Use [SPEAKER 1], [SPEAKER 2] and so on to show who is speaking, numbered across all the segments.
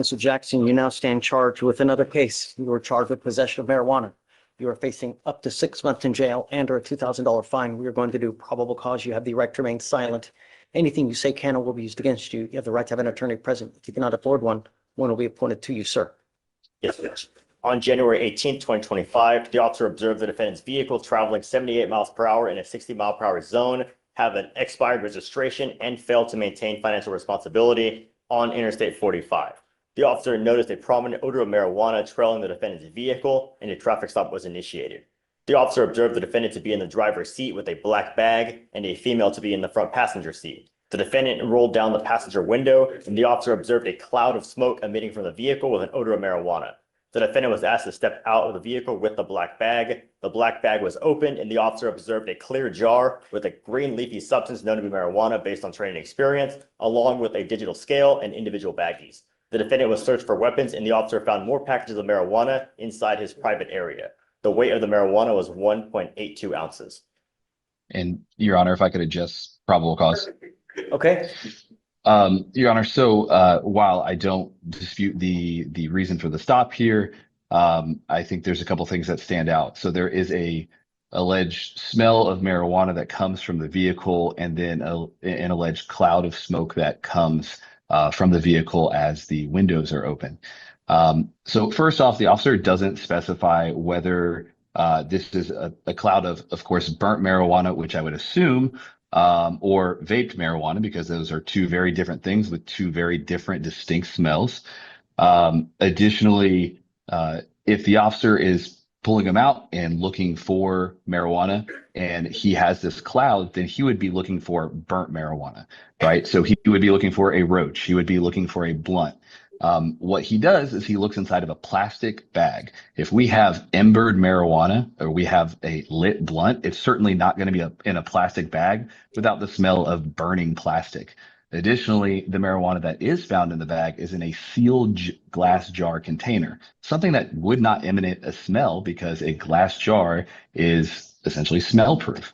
[SPEAKER 1] Mr. Jackson, you now stand charged with another case. You were charged with possession of marijuana. You are facing up to 6 months in jail and or a $2,000 fine. We are going to do probable cause. You have the right to remain silent. Anything you say can or will be used against you. You have the right to have an attorney present. If you cannot afford one, one will be appointed to you, sir.
[SPEAKER 2] Yes, Judge. On January 18th, 2025, the officer observed the defendant's vehicle traveling 78 miles per hour in a 60-mile-per-hour zone, have an expired registration, and failed to maintain financial responsibility on Interstate 45. The officer noticed a prominent odor of marijuana trailing the defendant's vehicle, and a traffic stop was initiated. The officer observed the defendant to be in the driver's seat with a black bag and a female to be in the front passenger seat. The defendant rolled down the passenger window, and the officer observed a cloud of smoke emitting from the vehicle with an odor of marijuana. The defendant was asked to step out of the vehicle with the black bag. The black bag was opened, and the officer observed a clear jar with a green leafy substance known to be marijuana based on training experience, along with a digital scale and individual baggies. The defendant was searched for weapons, and the officer found more packages of marijuana inside his private area. The weight of the marijuana was 1.82 ounces.
[SPEAKER 3] And Your Honor, if I could adjust probable cause.
[SPEAKER 1] Okay.
[SPEAKER 3] Your Honor, so while I don't dispute the reason for the stop here, I think there's a couple things that stand out. So there is a alleged smell of marijuana that comes from the vehicle, and then an alleged cloud of smoke that comes from the vehicle as the windows are open. So first off, the officer doesn't specify whether this is a cloud of course, burnt marijuana, which I would assume, or vaped marijuana, because those are two very different things with two very different distinct smells. Additionally, if the officer is pulling them out and looking for marijuana and he has this cloud, then he would be looking for burnt marijuana, right? So he would be looking for a roach. He would be looking for a blunt. What he does is he looks inside of a plastic bag. If we have embered marijuana or we have a lit blunt, it's certainly not going to be in a plastic bag without the smell of burning plastic. Additionally, the marijuana that is found in the bag is in a sealed glass jar container, something that would not emanate a smell because a glass jar is essentially smell proof.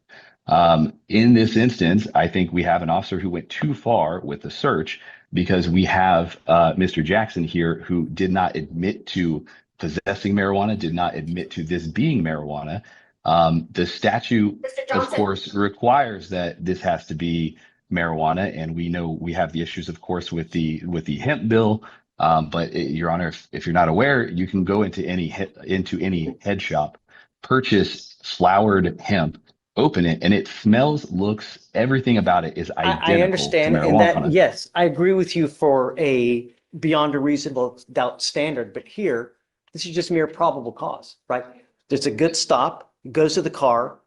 [SPEAKER 3] In this instance, I think we have an officer who went too far with the search, because we have Mr. Jackson here who did not admit to possessing marijuana, did not admit to this being marijuana. The statute, of course, requires that this has to be marijuana, and we know we have the issues, of course, with the hemp bill. But Your Honor, if you're not aware, you can go into any head shop, purchase flowered hemp, open it, and it smells, looks, everything about it is identical.
[SPEAKER 1] I understand,
[SPEAKER 3] to
[SPEAKER 1] and that,
[SPEAKER 3] marijuana.
[SPEAKER 1] yes, I agree with you for a beyond a reasonable doubt standard, but here, this is just mere probable cause, right? There's a good stop, goes to the car,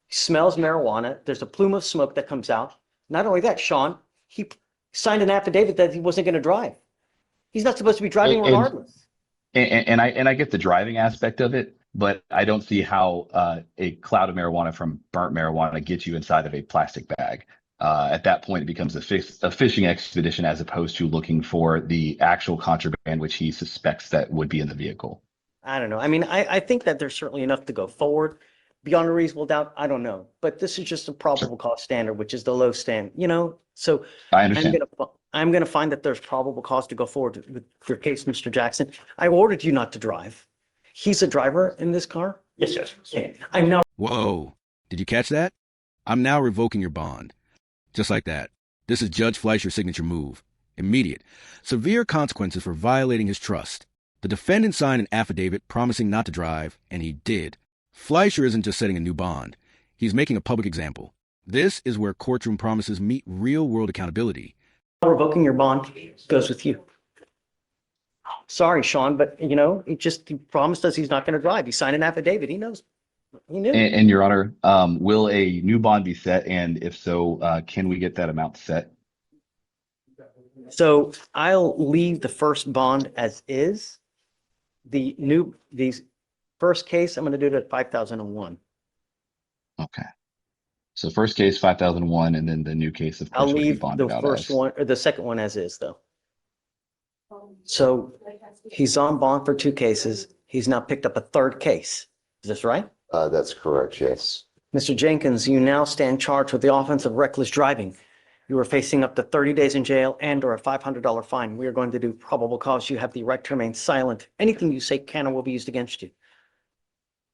[SPEAKER 1] smells marijuana, there's a plume of smoke that comes out. Not only that, Sean, he signed an affidavit that he wasn't going to drive. He's not supposed to be driving regardless.
[SPEAKER 3] And I get the driving aspect of it, but I don't see how a cloud of marijuana from burnt marijuana gets you inside of a plastic bag. At that point, it becomes a fishing expedition as opposed to looking for the actual contraband, which he suspects that would be in the vehicle.
[SPEAKER 1] I don't know. I mean, I think that there's certainly enough to go forward. Beyond a reasonable doubt, I don't know. But this is just a probable cause standard, which is the low standard, So
[SPEAKER 3] I understand.
[SPEAKER 1] I'm going to find that there's probable cause to go forward with your case, Mr. Jackson. I ordered you not to drive. He's a driver in this car?
[SPEAKER 2] Yes, Judge.
[SPEAKER 1] Yeah, I know.
[SPEAKER 4] Whoa. Did you catch that? I'm now revoking your bond. Just like that. This is Judge Fleischer's signature move. Immediate. Severe consequences for violating his trust. The defendant signed an affidavit promising not to drive, and he did. Fleischer isn't just setting a new bond. He's making a public example. This is where courtroom promises meet real-world accountability.
[SPEAKER 1] Revoking your bond goes with you. Sorry, Sean, but he promised us he's not going to drive. He signed an affidavit. He knows. He knew.
[SPEAKER 3] And Your Honor, will a new bond be set? And if so, can we get that amount set?
[SPEAKER 1] So I'll leave the first bond as is. The first case, I'm going to do it at 5,001.
[SPEAKER 3] Okay. So first case, 5,001, and then the new case, of course,
[SPEAKER 1] I'll
[SPEAKER 3] would be
[SPEAKER 1] leave
[SPEAKER 3] bonded
[SPEAKER 1] the
[SPEAKER 3] out
[SPEAKER 1] first
[SPEAKER 3] as.
[SPEAKER 1] one or the second one as is, though. So he's on bond for 2 cases. He's now picked up a 3rd case. Is this right?
[SPEAKER 5] That's correct, yes.
[SPEAKER 1] Mr. Jenkins, you now stand charged with the offense of reckless driving. You are facing up to 30 days in jail and or a $500 fine. We are going to do probable cause. You have the right to remain silent. Anything you say can or will be used against you.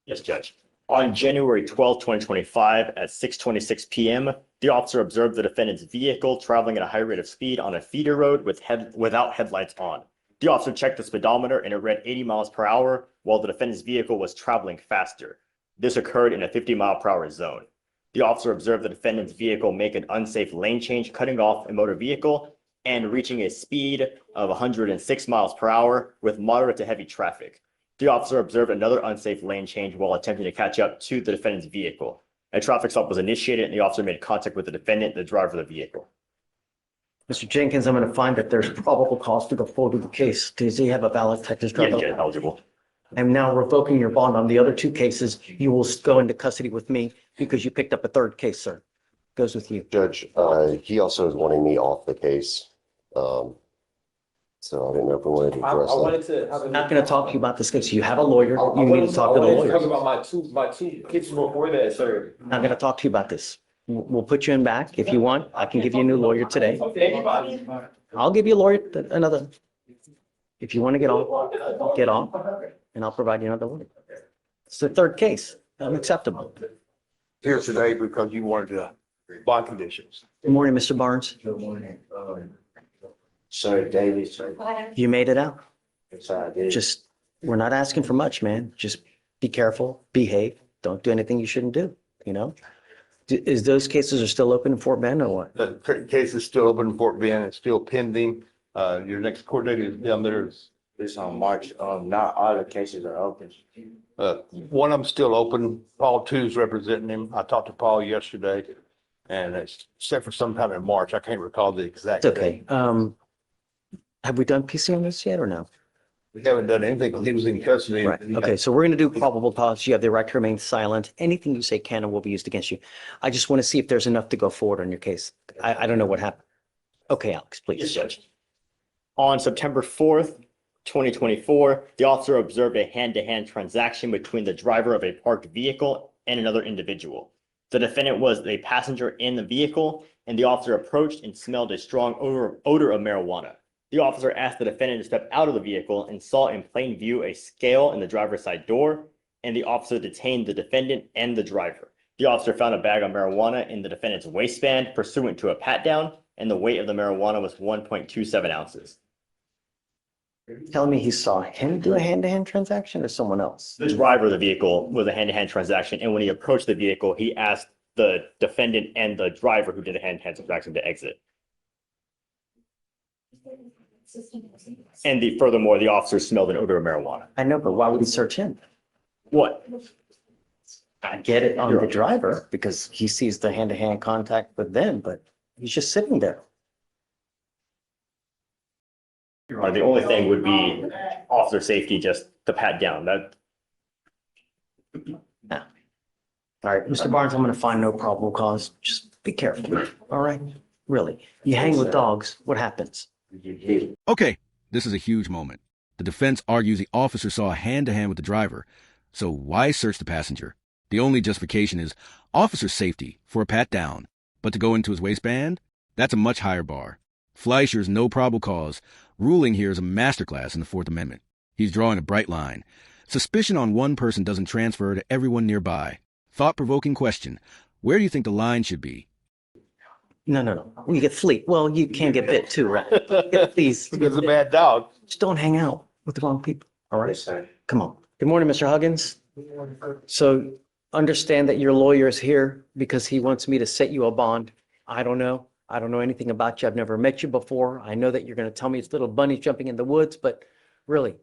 [SPEAKER 2] Yes, Judge. On January 12, 2025, at 6:26 p.m., the officer observed the defendant's vehicle traveling at a high rate of speed on a feeder road without headlights on. The officer checked the speedometer and it read 80 miles per hour while the defendant's vehicle was traveling faster. This occurred in a 50-mile-per-hour zone. The officer observed the defendant's vehicle make an unsafe lane change, cutting off a motor vehicle and reaching a speed of 106 miles per hour with moderate to heavy traffic. The officer observed another unsafe lane change while attempting to catch up to the defendant's vehicle. A traffic stop was initiated and the officer made contact with the defendant, the driver of the vehicle.
[SPEAKER 1] Mr. Jenkins, I'm going to find that there's probable cause to go forward with the case. Does he have a valid Texas
[SPEAKER 2] Yes,
[SPEAKER 1] driver?
[SPEAKER 2] Judge, eligible.
[SPEAKER 1] I'm now revoking your bond on the other two cases. You will go into custody with me because you picked up a third case, sir. Goes with you.
[SPEAKER 5] Judge, he also is wanting me off the case. So I didn't know if we wanted to
[SPEAKER 6] I
[SPEAKER 5] address that.
[SPEAKER 6] wanted to have
[SPEAKER 1] I'm not going to talk to you about this case. You have a lawyer. You need to talk to the
[SPEAKER 6] Talk
[SPEAKER 1] lawyer.
[SPEAKER 6] about my two cases before that, sir.
[SPEAKER 1] I'm not going to talk to you about this. We'll put you in back. If you want, I can give you a new lawyer today.
[SPEAKER 6] Anybody?
[SPEAKER 1] I'll give you a lawyer, another. If you want to get off, and I'll provide you another lawyer. It's the third case. Unacceptable.
[SPEAKER 7] Here today because you wanted to bond conditions.
[SPEAKER 1] Good morning, Mr. Barnes.
[SPEAKER 7] Good morning. Sir Daly, sir.
[SPEAKER 1] You made it out.
[SPEAKER 7] Yes, I did.
[SPEAKER 1] Just, we're not asking for much, man. Just be careful, behave. Don't do anything you shouldn't do, you know? Is those cases are still open in Fort Bend or what?
[SPEAKER 7] The case is still open in Fort Bend. It's still pending. Your next court date is down there.
[SPEAKER 8] It's on March. Not all the cases are open.
[SPEAKER 7] One of them's still open. Paul Two's representing him. I talked to Paul yesterday and it's set for sometime in March. I can't recall the exact
[SPEAKER 1] It's
[SPEAKER 7] date.
[SPEAKER 1] okay. Have we done PC on this yet or no?
[SPEAKER 7] We haven't done anything because he was in custody.
[SPEAKER 1] Right. Okay. So we're going to do probable cause. You have the right to remain silent. Anything you say can and will be used against you. I just want to see if there's enough to go forward on your case. I don't know what happened. Okay, Alex,
[SPEAKER 2] Yes,
[SPEAKER 1] please.
[SPEAKER 2] Judge. On September 4th, 2024, the officer observed a hand-to-hand transaction between the driver of a parked vehicle and another individual. The defendant was a passenger in the vehicle, and the officer approached and smelled a strong odor of marijuana. The officer asked the defendant to step out of the vehicle and saw in plain view a scale in the driver's side door, and the officer detained the defendant and the driver. The officer found a bag of marijuana in the defendant's waistband pursuant to a pat-down, and the weight of the marijuana was 1.27 ounces.
[SPEAKER 1] Tell me he saw him do a hand-to-hand transaction or someone else?
[SPEAKER 2] The driver of the vehicle was a hand-to-hand transaction, and when he approached the vehicle, he asked the defendant and the driver who did a hand-to-hand transaction to exit. And furthermore, the officer smelled an odor of marijuana.
[SPEAKER 1] I know, but why would he search him?
[SPEAKER 2] What?
[SPEAKER 1] I get it on the driver because he sees the hand-to-hand contact with them, but he's just sitting there.
[SPEAKER 2] Your Honor, the only thing would be officer safety, just to pat down. That
[SPEAKER 1] All right, Mr. Barnes, I'm going to find no probable cause. Just be careful. All right? Really. You hang with dogs, what happens?
[SPEAKER 4] Okay, this is a huge moment. The defense argues the officer saw a hand-to-hand with the driver. So why search the passenger? The only justification is officer safety for a pat down. But to go into his waistband? That's a much higher bar. Fleischer's no probable cause ruling here is a masterclass in the Fourth Amendment. He's drawing a bright line. Suspicion on one person doesn't transfer to everyone nearby. Thought-provoking question. Where do you think the line should be?
[SPEAKER 1] No. You get fleet. Well, you can get bit too, right? Please.
[SPEAKER 7] Because a bad dog.
[SPEAKER 1] Just don't hang out with the wrong people. All right?
[SPEAKER 8] Yes, sir.
[SPEAKER 1] Come on. Good morning, Mr. Huggins. So understand that your lawyer is here because he wants me to set you a bond. I don't know. I don't know anything about you. I've never met you before. I know that you're going to tell me it's little bunnies jumping in the woods, but really,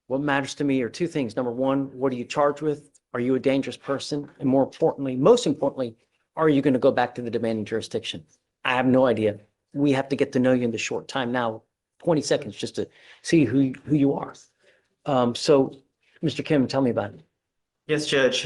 [SPEAKER 1] what matters to me are two things. Number one, what are you charged with? Are you a dangerous person? And more importantly, most importantly, are you going to go back to the demanding jurisdiction? I have no idea. We have to get to know you in the short time now, 20 seconds, just to see who you are. So, Mr. Kim, tell me about it.
[SPEAKER 9] Yes, Judge.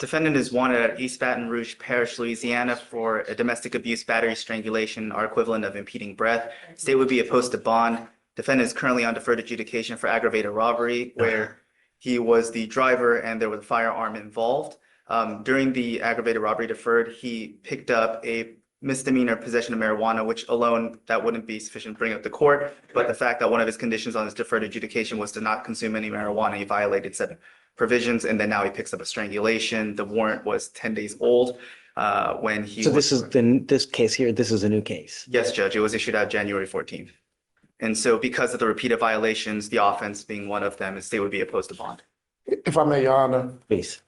[SPEAKER 9] Defendant is wanted at East Baton Rouge Parish, Louisiana for a domestic abuse, battery, strangulation, or equivalent of impeding breath. State would be opposed to bond. Defendant is currently on deferred adjudication for aggravated robbery, where he was the driver and there was a firearm involved. During the aggravated robbery deferred, he picked up a misdemeanor possession of marijuana, which alone, that wouldn't be sufficient to bring up the court. But the fact that one of his conditions on his deferred adjudication was to not consume any marijuana, he violated said provisions, and then now he picks up a strangulation. The warrant was 10 days old when he.
[SPEAKER 1] So this is this case here, this is a new case.
[SPEAKER 9] Yes, Judge, it was issued out January 14th. And so because of the repeated violations, the offense being one of them, the state would be opposed to bond.
[SPEAKER 10] If I may, Your Honor,
[SPEAKER 1] Please.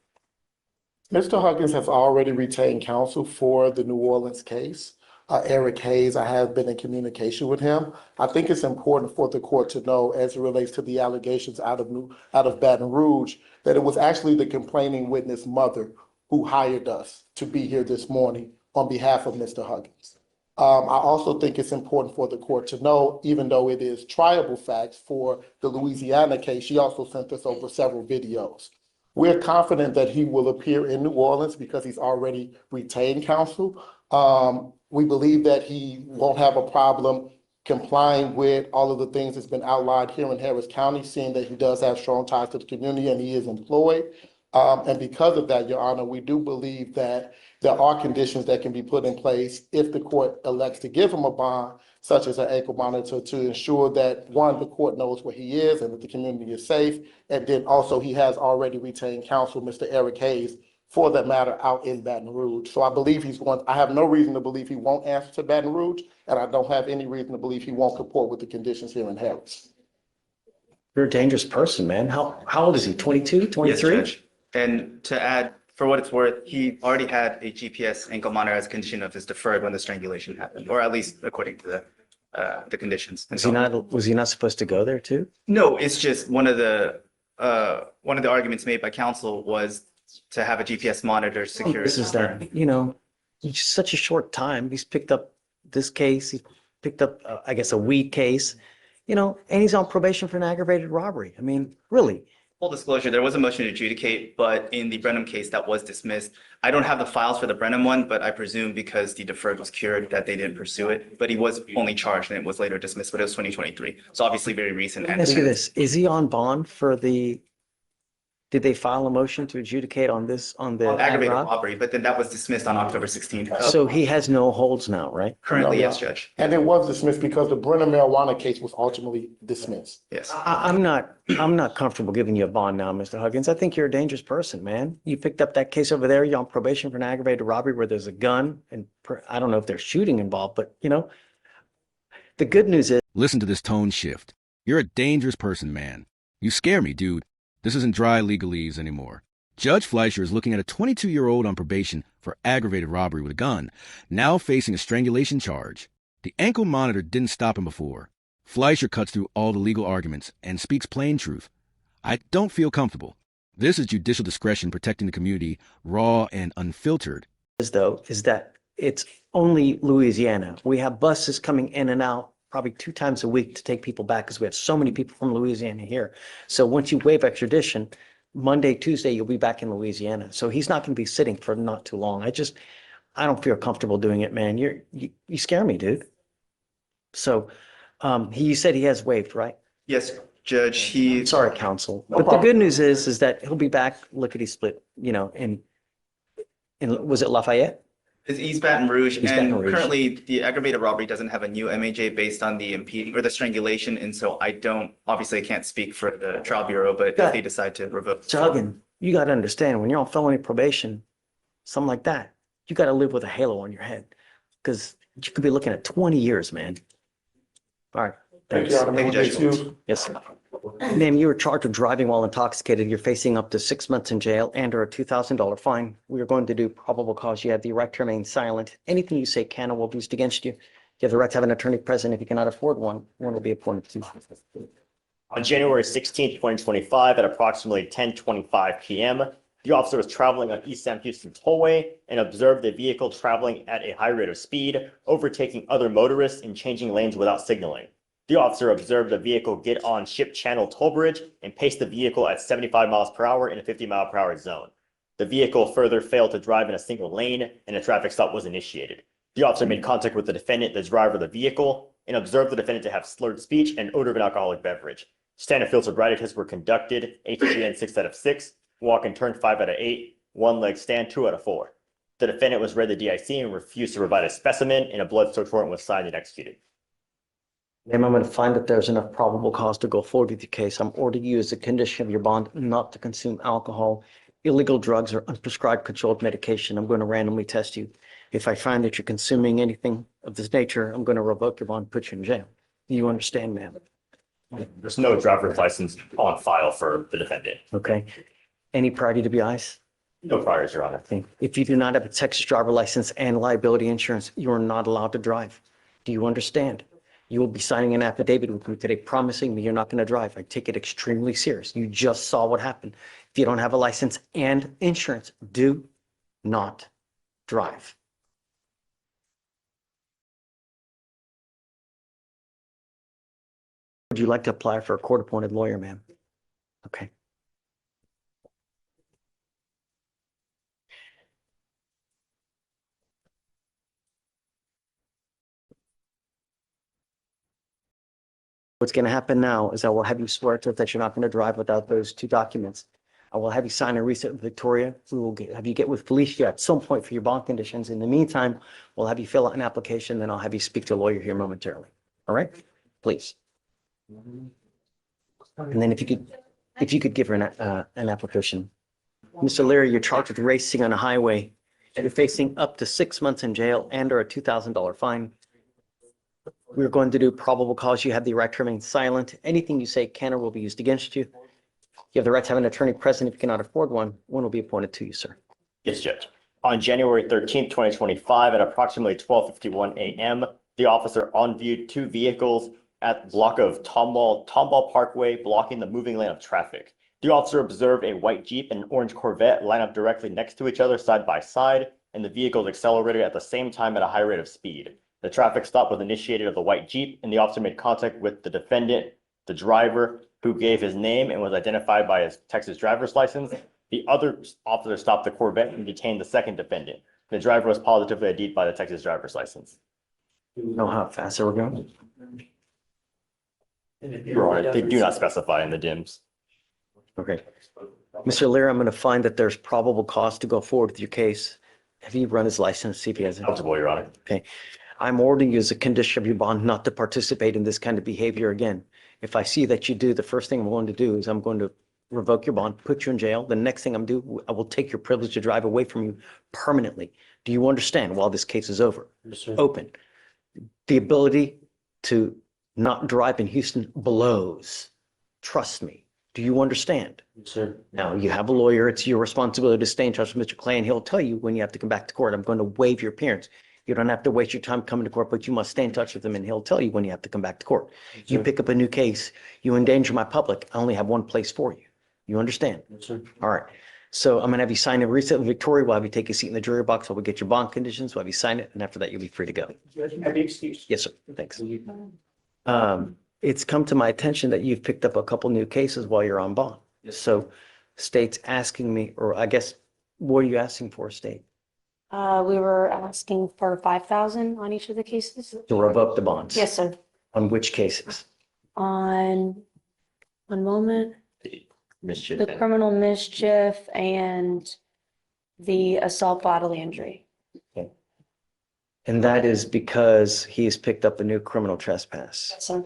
[SPEAKER 10] Mr. Huggins has already retained counsel for the New Orleans case. Eric Hayes, I have been in communication with him. I think it's important for the court to know, as it relates to the allegations out of Baton Rouge, that it was actually the complaining witness mother who hired us to be here this morning on behalf of Mr. Huggins. I also think it's important for the court to know, even though it is triable facts for the Louisiana case, she also sent us over several videos. We're confident that he will appear in New Orleans because he's already retained counsel. We believe that he won't have a problem complying with all of the things that's been outlined here in Harris County, seeing that he does have strong ties to the community and he is employed. And because of that, Your Honor, we do believe that there are conditions that can be put in place if the court elects to give him a bond, such as an ankle monitor, to ensure that, one, the court knows where he is and that the community is safe. And then also he has already retained counsel, Mr. Eric Hayes, for that matter, out in Baton Rouge. So I believe I have no reason to believe he won't answer to Baton Rouge, and I don't have any reason to believe he won't comport with the conditions here in Harris.
[SPEAKER 1] You're a dangerous person, man. How old is he? 22, 23?
[SPEAKER 9] Yes, Judge. And to add, for what it's worth, he already had a GPS ankle monitor as a condition of his deferred when the strangulation happened, or at least according to the conditions. And
[SPEAKER 1] Was he not supposed to go there too?
[SPEAKER 9] No, it's just one of the arguments made by counsel was to have a GPS monitor secure.
[SPEAKER 1] This is that, you know, it's just such a short time. He's picked up this case. He's picked up, I guess, a weed case, you know, and he's on probation for an aggravated robbery. I mean, really.
[SPEAKER 9] Full disclosure, there was a motion to adjudicate, but in the Brenham case that was dismissed. I don't have the files for the Brenham one, but I presume because the deferred was cured that they didn't pursue it. But he was only charged and it was later dismissed, but it was 2023. So obviously very recent.
[SPEAKER 1] Let me ask you this. Is he on bond for did they file a motion to adjudicate on the
[SPEAKER 9] aggravated robbery, but then that was dismissed on October 16th.
[SPEAKER 1] So he has no holds now, right?
[SPEAKER 9] Currently,
[SPEAKER 10] No,
[SPEAKER 9] yes, Judge.
[SPEAKER 10] And it was dismissed because the Brennan marijuana case was ultimately dismissed.
[SPEAKER 9] Yes.
[SPEAKER 1] I'm not comfortable giving you a bond now, Mr. Huggins. I think you're a dangerous person, man. You picked up that case over there. You're on probation for an aggravated robbery where there's a gun, and I don't know if there's shooting involved, but you know, the good news is.
[SPEAKER 4] Listen to this tone shift. You're a dangerous person, man. You scare me, dude. This isn't dry legalese anymore. Judge Fleischer is looking at a 22-year-old on probation for aggravated robbery with a gun, now facing a strangulation charge. The ankle monitor didn't stop him before. Fleischer cuts through all the legal arguments and speaks plain truth. I don't feel comfortable. This is judicial discretion protecting the community, raw and unfiltered.
[SPEAKER 1] Is that it's only Louisiana. We have buses coming in and out probably 2 times a week to take people back because we have so many people from Louisiana here. So once you waive extradition, Monday, Tuesday, you'll be back in Louisiana. So he's not going to be sitting for not too long. I don't feel comfortable doing it, man. You scare me, dude. So you said he has waived, right?
[SPEAKER 9] Yes, Judge.
[SPEAKER 1] Sorry, counsel. But the good news is that he'll be back lickety split, you know, in was it Lafayette?
[SPEAKER 9] It's East Baton Rouge,
[SPEAKER 1] East
[SPEAKER 9] and
[SPEAKER 1] Baton Rouge.
[SPEAKER 9] currently the aggravated robbery doesn't have a new MAJ based on the impeding or the strangulation, and so I can't speak for the trial bureau, but if they decide to revoke.
[SPEAKER 1] Juggin, you got to understand when you're on felony probation, something like that, you got to live with a halo on your head because you could be looking at 20 years, man. All right.
[SPEAKER 10] Thank you, Your Honor.
[SPEAKER 9] Thank you, Judge.
[SPEAKER 10] Thank you.
[SPEAKER 1] Yes, sir. Ma'am, you were charged with driving while intoxicated. You're facing up to 6 months in jail and or a $2,000 fine. We are going to do probable cause. You have the right to remain silent. Anything you say can or will be used against you. You have the right to have an attorney present. If you cannot afford one will be appointed to you.
[SPEAKER 2] On January 16th, 2025, at approximately 10:25 p.m., the officer was traveling on East Sam Houston Tollway and observed the vehicle traveling at a high rate of speed, overtaking other motorists and changing lanes without signaling. The officer observed the vehicle get on Ship Channel Toll Bridge and pace the vehicle at 75 miles per hour in a 50 mile per hour zone. The vehicle further failed to drive in a single lane and a traffic stop was initiated. The officer made contact with the defendant, the driver of the vehicle, and observed the defendant to have slurred speech and odor of an alcoholic beverage. Standard field sobriety tests were conducted, HGN 6 out of 6, walk and turn 5 out of 8, one leg stand 2 out of 4. The defendant was read the DIC and refused to provide a specimen, and a blood search warrant was signed and executed.
[SPEAKER 1] Ma'am, I'm going to find that there's enough probable cause to go forward with your case. I'm ordering you as a condition of your bond not to consume alcohol, illegal drugs, or unprescribed controlled medication. I'm going to randomly test you. If I find that you're consuming anything of this nature, I'm going to revoke your bond, put you in jail. Do you understand, ma'am?
[SPEAKER 2] There's no driver's license on file for the defendant.
[SPEAKER 1] Okay. Any prior DWIs?
[SPEAKER 2] No priors, Your Honor.
[SPEAKER 1] Okay. If you do not have a Texas driver license and liability insurance, you are not allowed to drive. Do you understand? You will be signing an affidavit with me today promising me you're not going to drive. I take it extremely serious. You just saw what happened. If you don't have a license and insurance, do not drive. Would you like to apply for a court-appointed lawyer, ma'am? Okay. What's going to happen now is I will have you swear to it that you're not going to drive without those two documents. I will have you sign a receipt with Victoria. We will have you get with Felicia at some point for your bond conditions. In the meantime, we'll have you fill out an application, then I'll have you speak to a lawyer here momentarily. All right? Please. And then if you could give her an application. Mr. Leary, you're charged with racing on a highway. You're facing up to 6 months in jail and or a $2,000 fine. We're going to do probable cause. You have the right to remain silent. Anything you say can or will be used against you. You have the right to have an attorney present. If you cannot afford one will be appointed to you, sir.
[SPEAKER 2] Yes, Judge. On January 13th, 2025, at approximately 12:51 a.m., the officer on-viewed two vehicles at the block of Tomball Parkway, blocking the moving lane of traffic. The officer observed a white Jeep and an orange Corvette line up directly next to each other side by side, and the vehicles accelerated at the same time at a high rate of speed. The traffic stop was initiated of the white Jeep, and the officer made contact with the defendant, the driver, who gave his name and was identified by his Texas driver's license. The other officer stopped the Corvette and detained the second defendant. The driver was positively ID'd by the Texas driver's license.
[SPEAKER 1] Know how fast they were going?
[SPEAKER 2] Your Honor, they do not specify in the DIMS.
[SPEAKER 1] Okay. Mr. Leary, I'm going to find that there's probable cause to go forward with your case. Have you run his license, see if he has it?
[SPEAKER 2] Eligible, Your Honor.
[SPEAKER 1] Okay. I'm ordering you as a condition of your bond not to participate in this kind of behavior again. If I see that you do, the first thing I'm going to do is I'm going to revoke your bond, put you in jail. The next thing I'm doing, I will take your privilege to drive away from you permanently. Do you understand while this case is over?
[SPEAKER 8] Yes, sir.
[SPEAKER 1] Open. The ability to not drive in Houston blows. Trust me. Do you understand?
[SPEAKER 8] Yes, sir.
[SPEAKER 1] Now, you have a lawyer. It's your responsibility to stay in touch with Mr. Clay, and he'll tell you when you have to come back to court. I'm going to waive your appearance. You don't have to waste your time coming to court, but you must stay in touch with him, and he'll tell you when you have to come back to court. You pick up a new case, you endanger my public. I only have one place for you. You understand?
[SPEAKER 8] Yes, sir.
[SPEAKER 1] All right. So I'm going to have you sign a receipt with Victoria. We'll have you take a seat in the jury box while we get your bond conditions. We'll have you sign it, and after that, you'll be free to go.
[SPEAKER 8] Have the excuse.
[SPEAKER 1] Yes, sir. Thanks. It's come to my attention that you've picked up a couple new cases while you're on bond. So state's asking me, or I guess, what are you asking for, state?
[SPEAKER 11] We were asking for 5,000 on each of the cases.
[SPEAKER 1] To revoke the bonds?
[SPEAKER 11] Yes, sir.
[SPEAKER 1] On which cases?
[SPEAKER 11] On one moment,
[SPEAKER 2] Mischief.
[SPEAKER 11] the criminal mischief and the assault bodily injury.
[SPEAKER 1] And that is because he has picked up a new criminal trespass.
[SPEAKER 11] Yes, sir.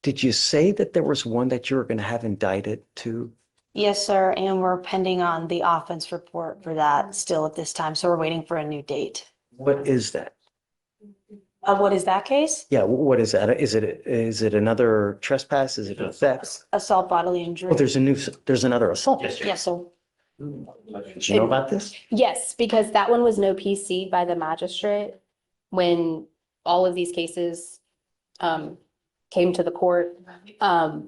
[SPEAKER 1] Did you say that there was one that you were going to have indicted too?
[SPEAKER 11] Yes, sir. And we're pending on the offense report for that still at this time. So we're waiting for a new date.
[SPEAKER 1] What is that?
[SPEAKER 11] What is that case?
[SPEAKER 1] Yeah, what is that? Is it another trespass? Is it a theft?
[SPEAKER 11] Assault bodily injury.
[SPEAKER 1] Oh, there's another assault.
[SPEAKER 11] Yes, sir.
[SPEAKER 1] Did you know about this?
[SPEAKER 12] Yes, because that one was no PC by the magistrate when all of these cases came to the court. But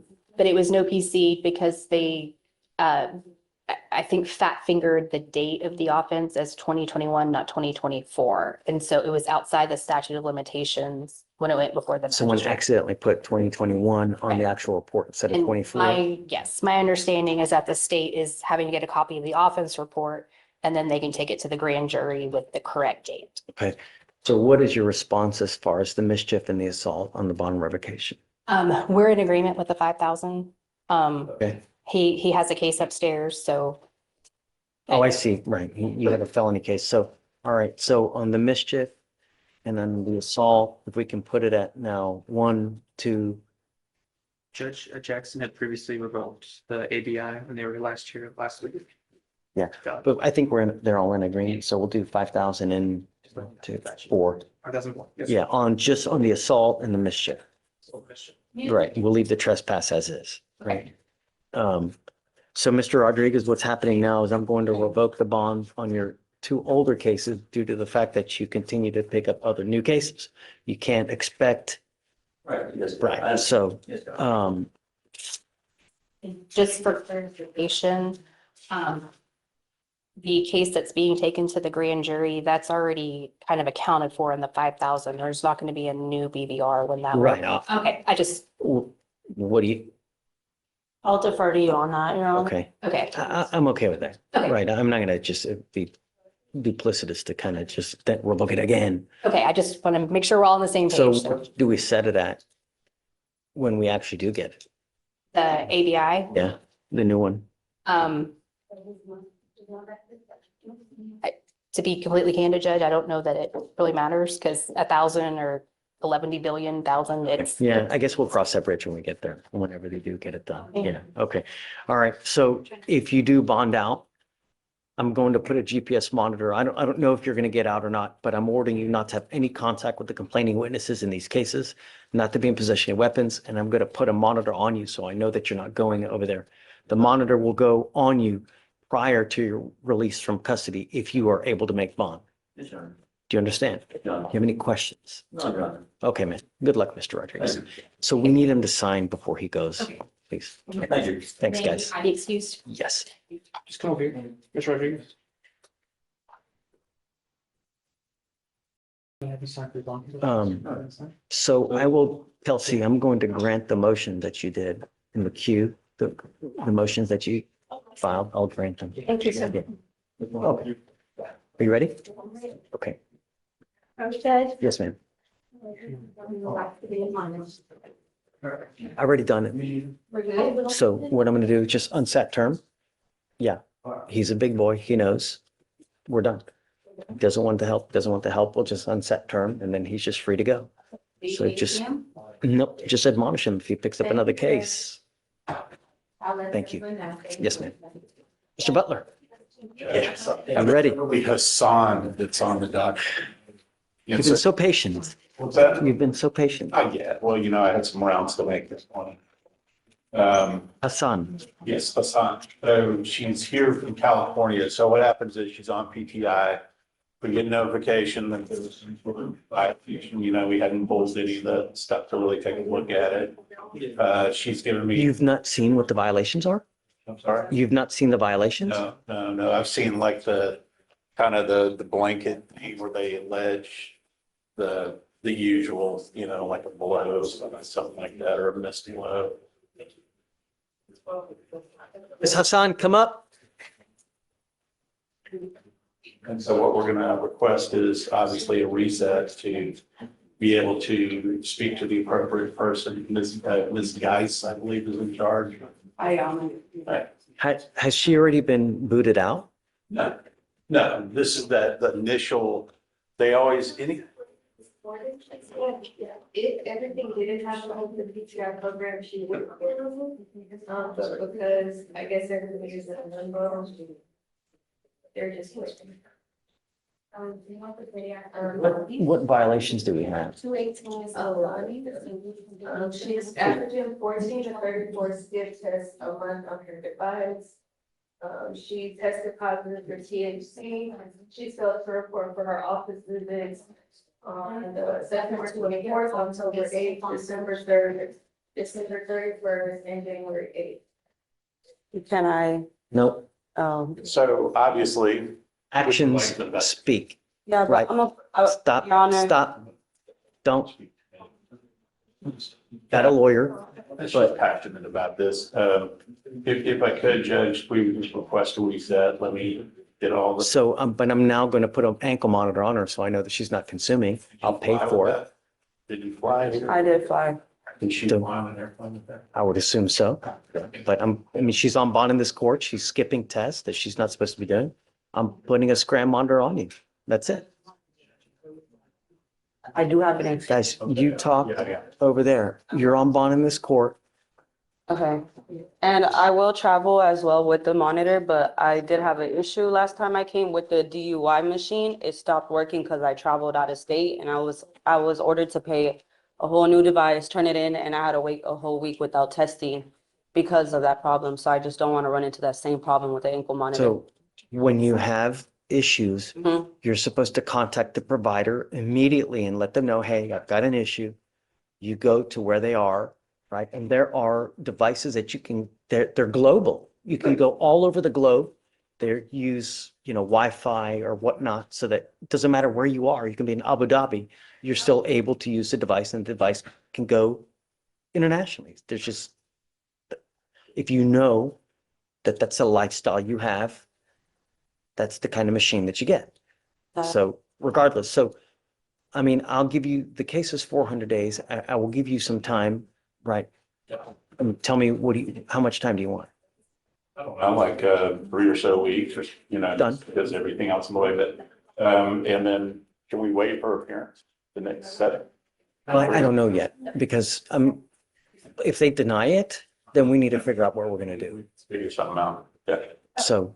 [SPEAKER 12] it was no PC because they, I think, fat fingered the date of the offense as 2021, not 2024. And so it was outside the statute of limitations when it went before the
[SPEAKER 1] Someone
[SPEAKER 12] magistrate.
[SPEAKER 1] accidentally put 2021 on the actual report instead of
[SPEAKER 12] And
[SPEAKER 1] 24.
[SPEAKER 12] yes, my understanding is that the state is having to get a copy of the offense report, and then they can take it to the grand jury with the correct date.
[SPEAKER 1] Okay. So what is your response as far as the mischief and the assault on the bond revocation?
[SPEAKER 12] We're in agreement with the 5,000.
[SPEAKER 1] Okay.
[SPEAKER 12] He has a case upstairs, so
[SPEAKER 1] Oh, I see. Right. You have a felony case. So, all right. So on the mischief and then the assault, if we can put it at now 1, 2.
[SPEAKER 13] Judge Jackson had previously revoked the ABI when they were last week.
[SPEAKER 1] Yeah, but I think they're all in agreement. So we'll do 5,000 and 2, 4.
[SPEAKER 13] 5,000.
[SPEAKER 1] Yeah, on the assault and the mischief. Right. We'll leave the trespass as is. Right. So Mr. Rodriguez, what's happening now is I'm going to revoke the bond on your 2 older cases due to the fact that you continue to pick up other new cases. You can't expect. Right. So,
[SPEAKER 12] Just for clarification, the case that's being taken to the grand jury, that's already kind of accounted for in the 5,000. There's not going to be a new BVR when that.
[SPEAKER 1] right.
[SPEAKER 12] Okay,
[SPEAKER 1] What do you,
[SPEAKER 11] I'll defer to you on that, Your Honor.
[SPEAKER 12] okay.
[SPEAKER 1] I'm okay with that.
[SPEAKER 12] Okay.
[SPEAKER 1] Right. I'm not going to just be duplicitous to kind of just that revoke it again.
[SPEAKER 12] Okay, I just want to make sure we're all on the same
[SPEAKER 1] So
[SPEAKER 12] page.
[SPEAKER 1] what do we set it at when we actually do get it?
[SPEAKER 12] The ABI,
[SPEAKER 1] Yeah, the new one.
[SPEAKER 12] To be completely candid, Judge, I don't know that it really matters because 1,000 or 11 billion, 1,000, it's.
[SPEAKER 1] Yeah, I guess we'll cross that bridge when we get there, whenever they do get it done. Yeah, okay. All right, so if you do bond out, I'm going to put a GPS monitor. I don't know if you're going to get out or not, but I'm ordering you not to have any contact with the complaining witnesses in these cases, not to be in possession of weapons, and I'm going to put a monitor on you so I know that you're not going over there. The monitor will go on you prior to your release from custody if you are able to make bond. Do you understand? Do you have any questions?
[SPEAKER 6] No.
[SPEAKER 1] Okay, man. Good luck, Mr. Rodriguez. So we need him to sign before he goes,
[SPEAKER 12] Okay.
[SPEAKER 1] please.
[SPEAKER 6] Thank you.
[SPEAKER 1] Thanks, guys.
[SPEAKER 12] I'd be excused.
[SPEAKER 1] Yes.
[SPEAKER 13] Just come over here, Mr. Rodriguez.
[SPEAKER 1] So I will, Kelsey, I'm going to grant the motion that you did in the queue, the motions that you filed, I'll grant them.
[SPEAKER 12] Thank you, sir.
[SPEAKER 1] Okay. Are you ready? Okay. Yes, ma'am. I already done it. So what I'm going to do is just unset term. Yeah, he's a big boy. He knows. We're done. Doesn't want the help. We'll just unset term and then he's just free to go. So just, nope, just admonish him if he picks up another case. Thank you. Yes, ma'am. Mr. Butler.
[SPEAKER 7] Yes.
[SPEAKER 1] I'm ready.
[SPEAKER 7] The Hassan that's on the dock.
[SPEAKER 1] You've been so patient.
[SPEAKER 7] What's that?
[SPEAKER 1] You've been so patient.
[SPEAKER 7] Oh, yeah. Well, I had some rounds to make this morning.
[SPEAKER 1] Hassan.
[SPEAKER 7] Yes, Hassan. So she's here from California. So what happens is she's on PTI. We get notification that there was some sort of violation. We hadn't pulled any of the stuff to really take a look at it. She's given me.
[SPEAKER 1] You've not seen what the violations are?
[SPEAKER 7] I'm sorry?
[SPEAKER 1] You've not seen the violations?
[SPEAKER 7] No. I've seen like the kind of the blanket thing where they allege the usual, like a blow, something like that, or a missed blow.
[SPEAKER 1] Ms. Hassan, come up.
[SPEAKER 7] And so what we're going to request is obviously a reset to be able to speak to the appropriate person. Ms. Geis, I believe, is in charge. Right.
[SPEAKER 1] Has she already been booted out?
[SPEAKER 7] No, this is the initial, they always,
[SPEAKER 14] If everything didn't happen on the PTR program, she would. But because I guess everybody is in limbo, they're just waiting.
[SPEAKER 1] What violations do we have?
[SPEAKER 14] 218 is a lot. She's averaging 14 to 34 stiff tests a month on her device. She tested positive for THC. She's failed to report for her office visits on the September 24th, October 8th, December 3rd, December 31st, and January 8th.
[SPEAKER 11] Can I?
[SPEAKER 1] Nope.
[SPEAKER 7] so obviously.
[SPEAKER 1] Actions speak.
[SPEAKER 11] Yeah,
[SPEAKER 1] Right.
[SPEAKER 11] but Your
[SPEAKER 1] Stop,
[SPEAKER 11] Honor.
[SPEAKER 1] stop. Don't. Got a lawyer.
[SPEAKER 7] I'm so passionate about this. If I could, Judge, we would just request a reset. Let me get all the.
[SPEAKER 1] So, but I'm now going to put an ankle monitor on her so I know that she's not consuming. I'll pay for it.
[SPEAKER 7] Did you fly here?
[SPEAKER 11] I did fly.
[SPEAKER 7] Is she on and everything with that?
[SPEAKER 1] I would assume so. But I mean, she's on bond in this court. She's skipping tests that she's not supposed to be doing. I'm putting a scram monitor on you. That's it.
[SPEAKER 15] I do have an answer.
[SPEAKER 1] Guys, you talk
[SPEAKER 7] Yeah.
[SPEAKER 1] over there. You're on bond in this court.
[SPEAKER 15] Okay. And I will travel as well with the monitor, but I did have an issue last time I came with the DUI machine. It stopped working because I traveled out of state and I was ordered to pay a whole new device, turn it in, and I had to wait a whole week without testing because of that problem. So I just don't want to run into that same problem with the ankle monitor.
[SPEAKER 1] So when you have issues,
[SPEAKER 15] Mhm.
[SPEAKER 1] you're supposed to contact the provider immediately and let them know, hey, I've got an issue. You go to where they are, right? And there are devices that you can, they're global. You can go all over the globe. They use, Wi-Fi or whatnot, so that it doesn't matter where you are. You can be in Abu Dhabi. You're still able to use the device, and the device can go internationally. There's just, if you know that that's a lifestyle you have, that's the kind of machine that you get. So regardless, I mean, I'll give you, the case is 400 days. I will give you some time, right? Tell me, how much time do you want?
[SPEAKER 7] I don't know, like 3 or so weeks, or
[SPEAKER 1] Done.
[SPEAKER 7] because everything else in the way. But and then can we wait for appearance the next setting?
[SPEAKER 1] Well, I don't know yet, because if they deny it, then we need to figure out what we're gonna do.
[SPEAKER 7] Figure something out. Yeah.
[SPEAKER 1] So,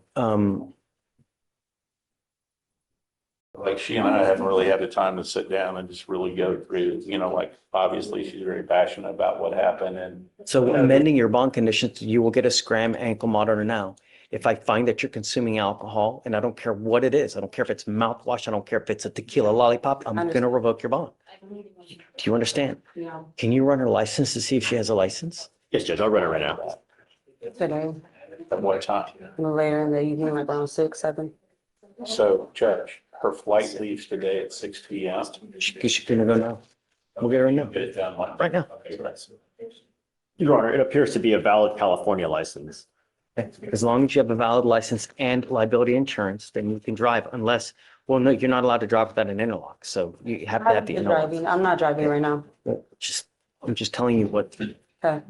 [SPEAKER 7] Like she and I haven't really had the time to sit down and just really go through, like obviously she's very passionate about what happened and.
[SPEAKER 1] so amending your bond conditions, you will get a scram ankle monitor now. If I find that you're consuming alcohol, and I don't care what it is, I don't care if it's mouthwash, I don't care if it's a tequila lollipop, I'm gonna revoke your bond. Do you understand?
[SPEAKER 15] Yeah.
[SPEAKER 1] Can you run her license to see if she has a license?
[SPEAKER 2] Yes, Judge, I'll run it right now.
[SPEAKER 15] Today,
[SPEAKER 7] At what time?
[SPEAKER 15] later in the evening, like around 6, 7.
[SPEAKER 7] So Judge, her flight leaves today at 6 p.m.
[SPEAKER 1] She's gonna go now. We'll get her in now.
[SPEAKER 7] Get it done like.
[SPEAKER 1] Right now.
[SPEAKER 7] Okay, right.
[SPEAKER 2] Your Honor, it appears to be a valid California license.
[SPEAKER 1] As long as you have a valid license and liability insurance, then you can drive unless, well, no, you're not allowed to drive without an interlock. So you have to have the interlock.
[SPEAKER 15] I'm not driving right now.
[SPEAKER 1] I'm just telling you what
[SPEAKER 15] Okay.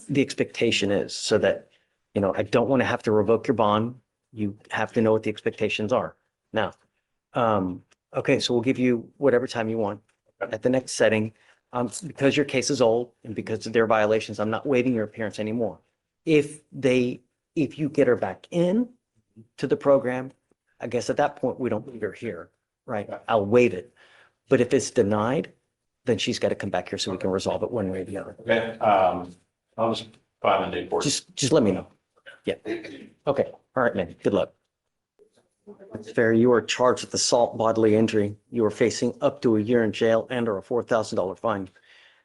[SPEAKER 1] the expectation is, so that, I don't want to have to revoke your bond. You have to know what the expectations are. Now, okay, so we'll give you whatever time you want at the next setting. Because your case is old and because of their violations, I'm not waiving your appearance anymore. If you get her back in to the program, I guess at that point, we don't leave her here, right? I'll waive it. But if it's denied, then she's got to come back here so we can resolve it one way or the other.
[SPEAKER 7] Okay, I'll just file a new court.
[SPEAKER 1] Just let me know. Yeah. Okay. All right, man. Good luck. It's fair. You are charged with assault bodily injury. You are facing up to a year in jail and or a $4,000 fine.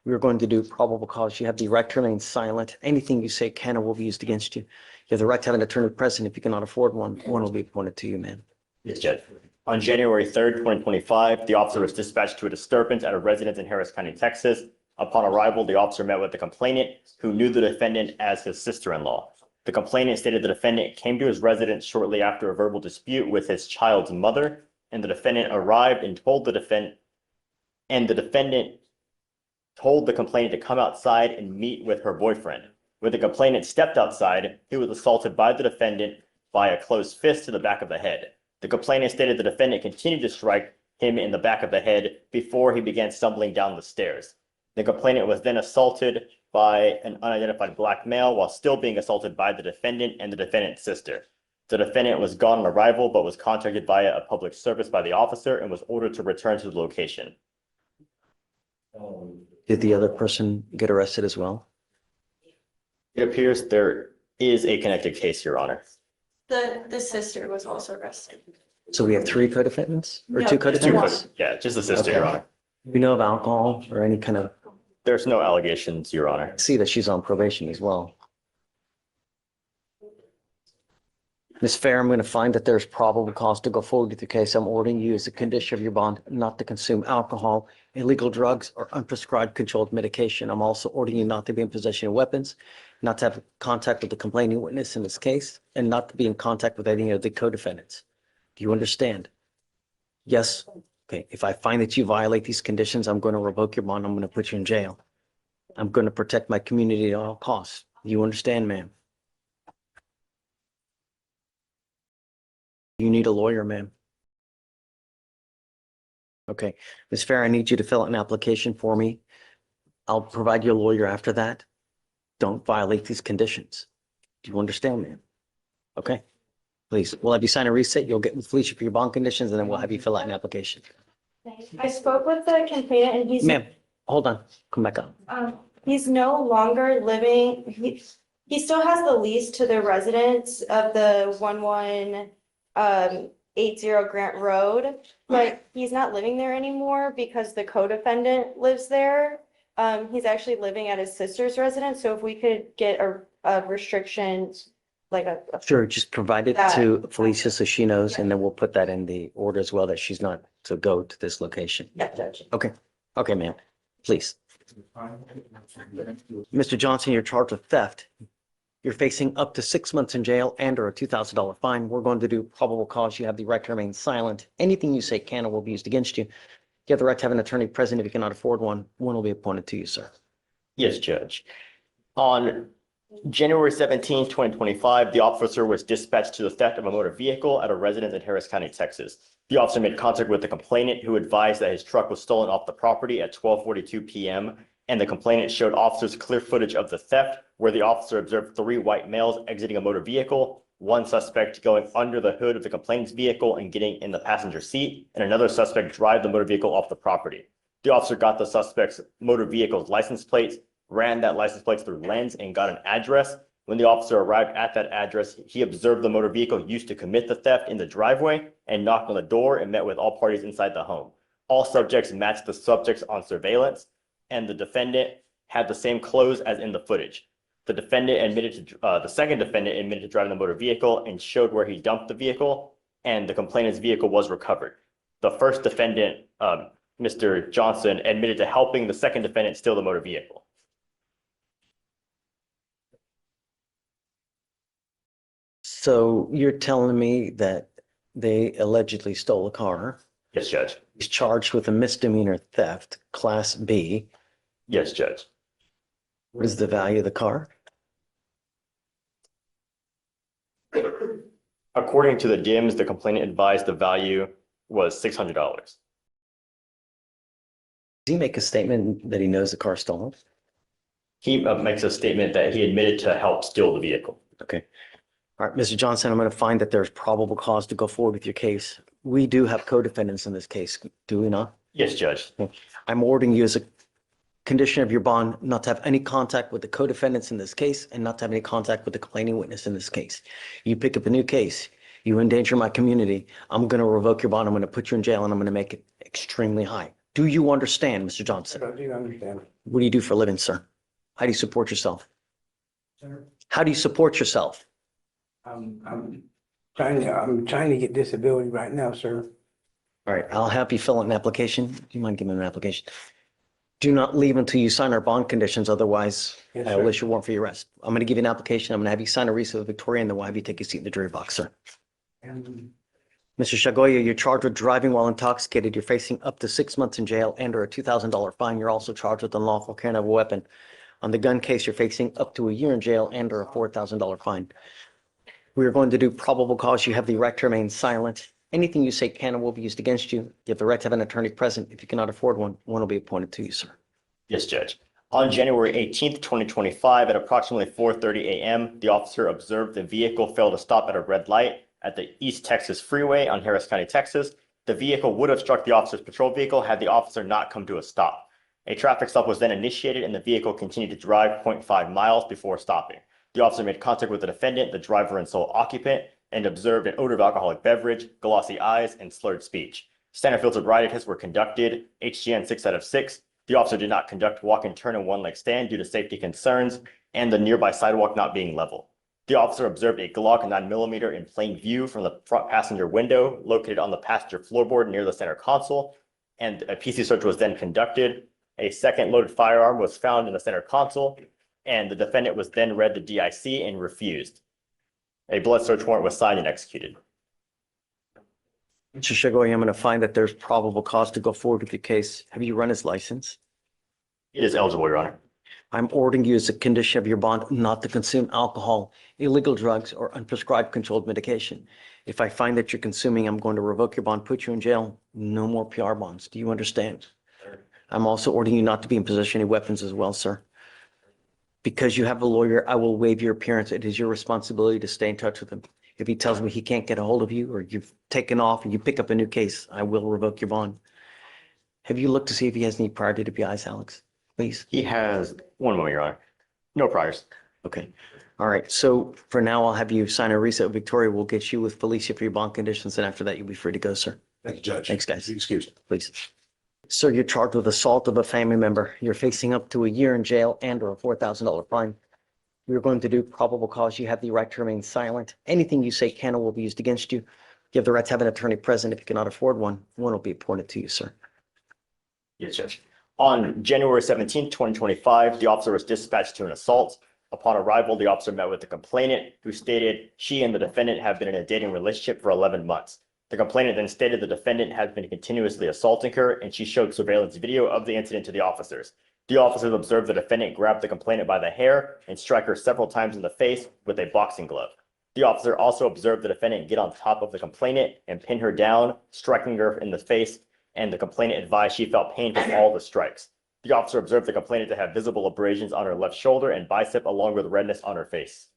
[SPEAKER 1] We are going to do probable cause. You have the right to remain silent. Anything you say can or will be used against you. You have the right to have an attorney present. If you cannot afford one will be appointed to you, man.
[SPEAKER 2] Yes, Judge. On January 3rd, 2025, the officer was dispatched to a disturbance at a residence in Harris County, Texas. Upon arrival, the officer met with the complainant, who knew the defendant as his sister-in-law. The complainant stated the defendant came to his residence shortly after a verbal dispute with his child's mother, and the defendant arrived and told the defendant told the complainant to come outside and meet with her boyfriend. When the complainant stepped outside, he was assaulted by the defendant by a closed fist to the back of the head. The complainant stated the defendant continued to strike him in the back of the head before he began stumbling down the stairs. The complainant was then assaulted by an unidentified black male while still being assaulted by the defendant and the defendant's sister. The defendant was gone on arrival, but was contacted via a public service by the officer and was ordered to return to the location.
[SPEAKER 1] Did the other person get arrested as well?
[SPEAKER 2] It appears there is a connected case, Your Honor.
[SPEAKER 11] The sister was also arrested.
[SPEAKER 1] So we have 3 co-defendants or
[SPEAKER 11] No,
[SPEAKER 1] 2
[SPEAKER 11] just
[SPEAKER 1] co-defendants?
[SPEAKER 2] Yeah, just the sister, Your Honor.
[SPEAKER 1] We know of alcohol or any kind of,
[SPEAKER 2] There's no allegations, Your Honor.
[SPEAKER 1] I see that she's on probation as well. Ms. Fair, I'm going to find that there's probable cause to go forward with the case. I'm ordering you as a condition of your bond not to consume alcohol, illegal drugs, or unprescribed controlled medication. I'm also ordering you not to be in possession of weapons, not to have contact with the complaining witness in this case, and not to be in contact with any of the co-defendants. Do you understand? Yes? Okay. If I find that you violate these conditions, I'm going to revoke your bond. I'm going to put you in jail. I'm going to protect my community at all costs. You understand, ma'am? You need a lawyer, ma'am. Okay, Ms. Fair, I need you to fill out an application for me. I'll provide you a lawyer after that. Don't violate these conditions. Do you understand, ma'am? Okay, please. We'll have you sign a reset. You'll get with Felicia for your bond conditions, and then we'll have you fill out an application.
[SPEAKER 11] I spoke with the complainant and
[SPEAKER 1] Ma'am, hold on. Come back up.
[SPEAKER 11] he's no longer living, he still has the lease to the residents of the 1180 Grant Road, but he's not living there anymore because the co-defendant lives there. He's actually living at his sister's residence, so if we could get a restriction, like a.
[SPEAKER 1] Sure, just provide it to Felicia so she knows, and then we'll put that in the order as well, that she's not to go to this location.
[SPEAKER 11] Yeah, Judge.
[SPEAKER 1] Okay, okay, ma'am, please. Mr. Johnson, you're charged with theft. You're facing up to 6 months in jail and or a $2,000 fine. We're going to do probable cause. You have the right to remain silent. Anything you say can or will be used against you. You have the right to have an attorney present. If you cannot afford one, one will be appointed to you, sir.
[SPEAKER 2] Yes, Judge. On January 17, 2025, the officer was dispatched to the theft of a motor vehicle at a residence in Harris County, Texas. The officer made contact with the complainant, who advised that his truck was stolen off the property at 12:42 p.m. and the complainant showed officers clear footage of the theft, where the officer observed 3 white males exiting a motor vehicle, one suspect going under the hood of the complainant's vehicle and getting in the passenger seat, and another suspect drive the motor vehicle off the property. The officer got the suspect's motor vehicle's license plates, ran that license plate through Lens, and got an address. When the officer arrived at that address, he observed the motor vehicle used to commit the theft in the driveway and knocked on the door and met with all parties inside the home. All subjects matched the subjects on surveillance, and the defendant had the same clothes as in the footage. The second defendant admitted to driving the motor vehicle and showed where he dumped the vehicle, and the complainant's vehicle was recovered. The first defendant, Mr. Johnson, admitted to helping the second defendant steal the motor vehicle.
[SPEAKER 1] So you're telling me that they allegedly stole a car?
[SPEAKER 2] Yes, Judge.
[SPEAKER 1] He's charged with a misdemeanor theft, Class B.
[SPEAKER 2] Yes, Judge.
[SPEAKER 1] What is the value of the car?
[SPEAKER 2] According to the DIMS, the complainant advised the value was $600.
[SPEAKER 1] Does he make a statement that he knows the car stolen?
[SPEAKER 2] He makes a statement that he admitted to help steal the vehicle.
[SPEAKER 1] Okay. All right, Mr. Johnson, I'm going to find that there's probable cause to go forward with your case. We do have co-defendants in this case, do we not?
[SPEAKER 2] Yes, Judge.
[SPEAKER 1] I'm ordering you as a condition of your bond not to have any contact with the co-defendants in this case and not to have any contact with the complaining witness in this case. You pick up a new case, you endanger my community, I'm going to revoke your bond, I'm going to put you in jail, and I'm going to make it extremely high. Do you understand, Mr. Johnson?
[SPEAKER 8] I do understand.
[SPEAKER 1] What do you do for a living, sir? How do you support yourself?
[SPEAKER 8] Sir,
[SPEAKER 1] How do you support yourself?
[SPEAKER 8] I'm trying to get disability right now, sir.
[SPEAKER 1] All right, I'll have you fill out an application. Do you mind giving me an application? Do not leave until you sign our bond conditions, otherwise
[SPEAKER 8] Yes,
[SPEAKER 1] I will
[SPEAKER 8] sir.
[SPEAKER 1] issue a warrant for your arrest. I'm going to give you an application. I'm going to have you sign a receipt with Victoria, and then we'll have you take a seat in the jury box, sir.
[SPEAKER 8] And
[SPEAKER 1] Mr. Shagoya, you're charged with driving while intoxicated. You're facing up to 6 months in jail and or a $2,000 fine. You're also charged with unlawful carrying of a weapon. On the gun case, you're facing up to a year in jail and or a $4,000 fine. We are going to do probable cause. You have the right to remain silent. Anything you say can and will be used against you. You have the right to have an attorney present. If you cannot afford one, one will be appointed to you, sir.
[SPEAKER 2] Yes, Judge. On January 18th, 2025, at approximately 4:30 a.m., the officer observed the vehicle fail to stop at a red light at the East Texas Freeway on Harris County, Texas. The vehicle would have struck the officer's patrol vehicle had the officer not come to a stop. A traffic stop was then initiated and the vehicle continued to drive 0.5 miles before stopping. The officer made contact with the defendant, the driver and sole occupant, and observed an odor of alcoholic beverage, glossy eyes, and slurred speech. Standard field sobriety tests were conducted, HGN 6 out of 6. The officer did not conduct walk and turn and one-leg stand due to safety concerns and the nearby sidewalk not being level. The officer observed a Glock 9mm in plain view from the front passenger window located on the passenger floorboard near the center console, and a PC search was then conducted. A second loaded firearm was found in the center console, and the defendant was then read the DIC and refused. A blood search warrant was signed and executed.
[SPEAKER 1] Mr. Shagoy, I'm going to find that there's probable cause to go forward with your case. Have you run his license?
[SPEAKER 2] It is eligible, Your Honor.
[SPEAKER 1] I'm ordering you as a condition of your bond not to consume alcohol, illegal drugs, or unprescribed controlled medication. If I find that you're consuming, I'm going to revoke your bond, put you in jail. No more PR bonds. Do you understand? I'm also ordering you not to be in possession of any weapons as well, sir. Because you have a lawyer, I will waive your appearance. It is your responsibility to stay in touch with him. If he tells me he can't get a hold of you or you've taken off and you pick up a new case, I will revoke your bond. Have you looked to see if he has any prior DWIs, Alex? Please.
[SPEAKER 2] He has, one moment, Your Honor. No priors.
[SPEAKER 1] Okay. All right. So for now, I'll have you sign a reset. Victoria will get you with Felicia for your bond conditions. And after that, you'll be free to go, sir.
[SPEAKER 16] Thank you, Judge.
[SPEAKER 1] Thanks, guys.
[SPEAKER 16] Excuse me.
[SPEAKER 1] Please. Sir, you're charged with assault of a family member. You're facing up to a year in jail and or a $4,000 fine. We're going to do probable cause. You have the right to remain silent. Anything you say can or will be used against you. You have the right to have an attorney present. If you cannot afford one will be appointed to you, sir.
[SPEAKER 2] Yes, Judge. On January 17, 2025, the officer was dispatched to an assault. Upon arrival, the officer met with the complainant, who stated she and the defendant have been in a dating relationship for 11 months. The complainant then stated the defendant has been continuously assaulting her, and she showed surveillance video of the incident to the officers. The officers observed the defendant grab the complainant by the hair and strike her several times in the face with a boxing glove. The officer also observed the defendant get on top of the complainant and pin her down, striking her in the face, and the complainant advised she felt pain from all the strikes. The officer observed the complainant to have visible abrasions on her left shoulder and bicep, along with redness on her face.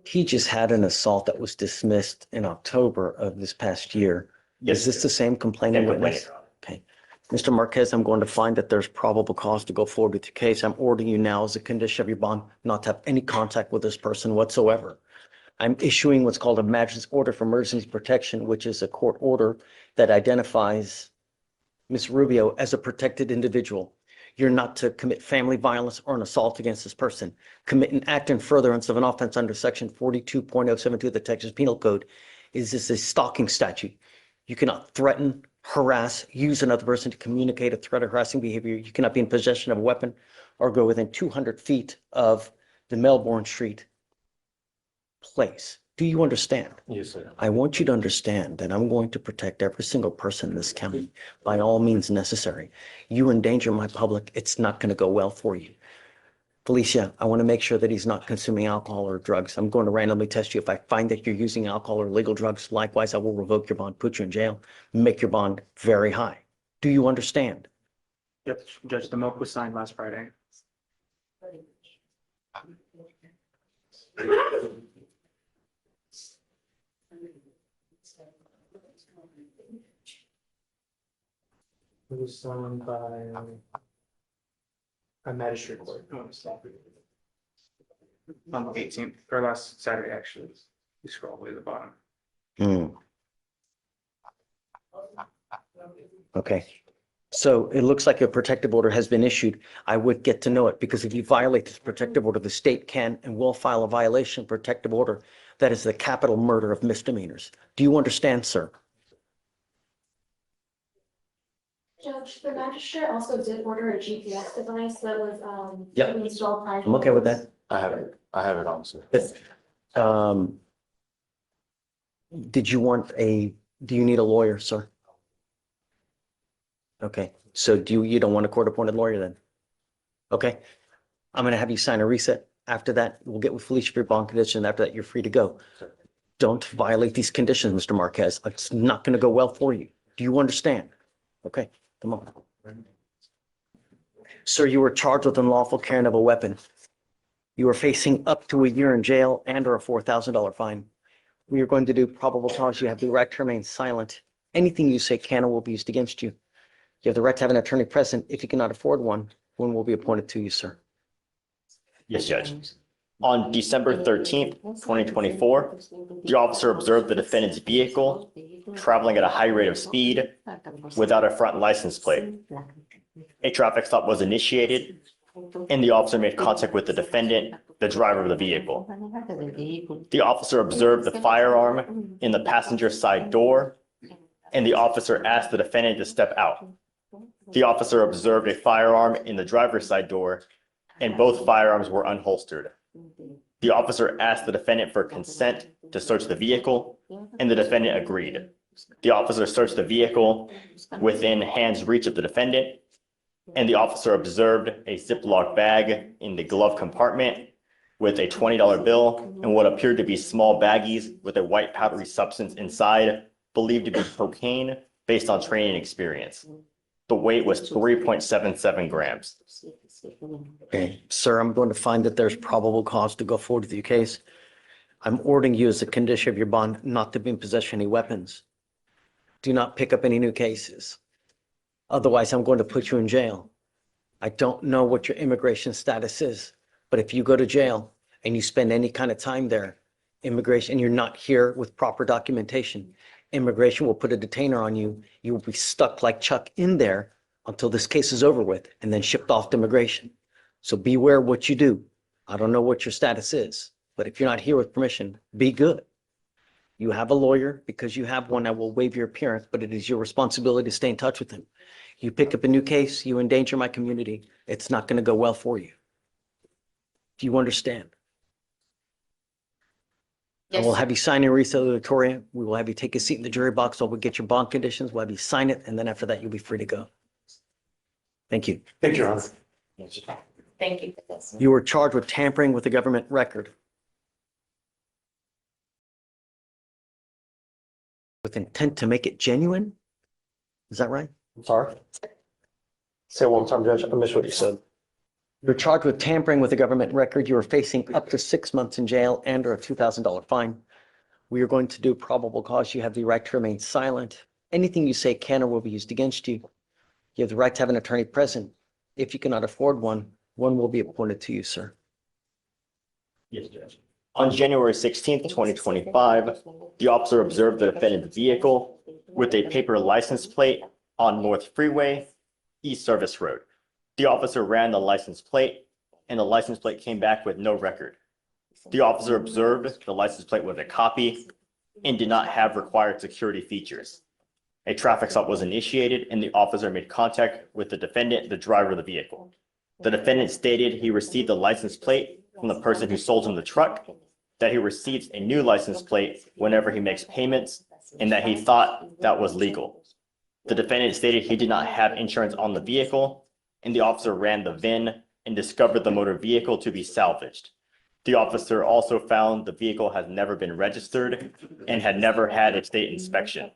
[SPEAKER 1] He just had an assault that was dismissed in October of this past year.
[SPEAKER 2] Yes,
[SPEAKER 1] Is this the same complaining
[SPEAKER 2] Same
[SPEAKER 1] witness?
[SPEAKER 2] complainant.
[SPEAKER 1] Okay. Mr. Marquez, I'm going to find that there's probable cause to go forward with your case. I'm ordering you now as a condition of your bond not to have any contact with this person whatsoever. I'm issuing what's called a magistrate's order for emergency protection, which is a court order that identifies Ms. Rubio as a protected individual. You're not to commit family violence or an assault against this person. Commit an act in furtherance of an offense under section 42.072 of the Texas Penal Code. Is this a stalking statute? You cannot threaten, harass, use another person to communicate a threat or harassing behavior. You cannot be in possession of a weapon or go within 200 feet of the Melbourne Street place. Do you understand?
[SPEAKER 2] Yes, sir.
[SPEAKER 1] I want you to understand that I'm going to protect every single person in this county by all means necessary. You endanger my public, it's not going to go well for you. Felicia, I want to make sure that he's not consuming alcohol or drugs. I'm going to randomly test you. If I find that you're using alcohol or illegal drugs, likewise, I will revoke your bond, put you in jail, make your bond very high. Do you understand?
[SPEAKER 13] Yep, Judge, the milk was signed last Friday. It was signed by a magistrate court. On the 18th, or last Saturday, actually. You scroll all the way to the bottom.
[SPEAKER 1] Okay. So it looks like a protective order has been issued. I would get to know it because if you violate this protective order, the state can and will file a violation of protective order. That is the capital murder of misdemeanors. Do you understand, sir?
[SPEAKER 11] Judge, the magistrate also did order a GPS device that was,
[SPEAKER 1] Yep.
[SPEAKER 11] installed prior.
[SPEAKER 1] I'm okay with that.
[SPEAKER 16] I have it on, sir.
[SPEAKER 1] Did you want do you need a lawyer, sir? Okay, so you don't want a court-appointed lawyer then? Okay, I'm gonna have you sign a reset. After that, we'll get with Felicia for your bond condition. After that, you're free to go. Don't violate these conditions, Mr. Marquez. It's not gonna go well for you. Do you understand? Okay, come on. Sir, you were charged with unlawful carrying of a weapon. You are facing up to a year in jail and or a $4,000 fine. We are going to do probable cause. You have the right to remain silent. Anything you say can or will be used against you. You have the right to have an attorney present. If you cannot afford one will be appointed to you, sir.
[SPEAKER 2] Yes, Judge. On December 13th, 2024, the officer observed the defendant's vehicle traveling at a high rate of speed without a front license plate. A traffic stop was initiated, and the officer made contact with the defendant, the driver of the vehicle. The officer observed the firearm in the passenger side door, and the officer asked the defendant to step out. The officer observed a firearm in the driver's side door, and both firearms were unholstered. The officer asked the defendant for consent to search the vehicle, and the defendant agreed. The officer searched the vehicle within hand's reach of the defendant, and the officer observed a Ziploc bag in the glove compartment with a $20 bill and what appeared to be small baggies with a white powdery substance inside, believed to be cocaine based on training experience. The weight was 3.77 grams.
[SPEAKER 1] Okay, sir, I'm going to find that there's probable cause to go forward with your case. I'm ordering you as a condition of your bond not to be in possession of any weapons. Do not pick up any new cases. Otherwise, I'm going to put you in jail. I don't know what your immigration status is, but if you go to jail and you spend any kind of time there, immigration, and you're not here with proper documentation, immigration will put a detainer on you. You will be stuck like Chuck in there until this case is over with and then shipped off to immigration. So beware what you do. I don't know what your status is, but if you're not here with permission, be good. You have a lawyer because you have one that will waive your appearance, but it is your responsibility to stay in touch with him. You pick up a new case, you endanger my community. It's not going to go well for you. Do you understand? I will have you sign in recess, Victoria. We will have you take a seat in the jury box while we get your bond conditions. We'll have you sign it, and then after that, you'll be free to go. Thank you.
[SPEAKER 7] Thank you, Your Honor.
[SPEAKER 11] Thank you for this.
[SPEAKER 1] You were charged with tampering with the government record with intent to make it genuine. Is that right?
[SPEAKER 6] I'm sorry. Say it one more time, Judge. I missed what you said.
[SPEAKER 1] You're charged with tampering with the government record. You are facing up to 6 months in jail and or a $2,000 fine. We are going to do probable cause. You have the right to remain silent. Anything you say can or will be used against you. You have the right to have an attorney present. If you cannot afford one, one will be appointed to you, sir.
[SPEAKER 2] Yes, Judge. On January 16th, 2025, the officer observed the defendant's vehicle with a paper license plate on North Freeway, East Service Road. The officer ran the license plate, and the license plate came back with no record. The officer observed the license plate was a copy and did not have required security features. A traffic stop was initiated, and the officer made contact with the defendant, the driver of the vehicle. The defendant stated he received the license plate from the person who sold him the truck, that he receives a new license plate whenever he makes payments, and that he thought that was legal. The defendant stated he did not have insurance on the vehicle, and the officer ran the VIN and discovered the motor vehicle to be salvaged. The officer also found the vehicle has never been registered and had never had a state inspection.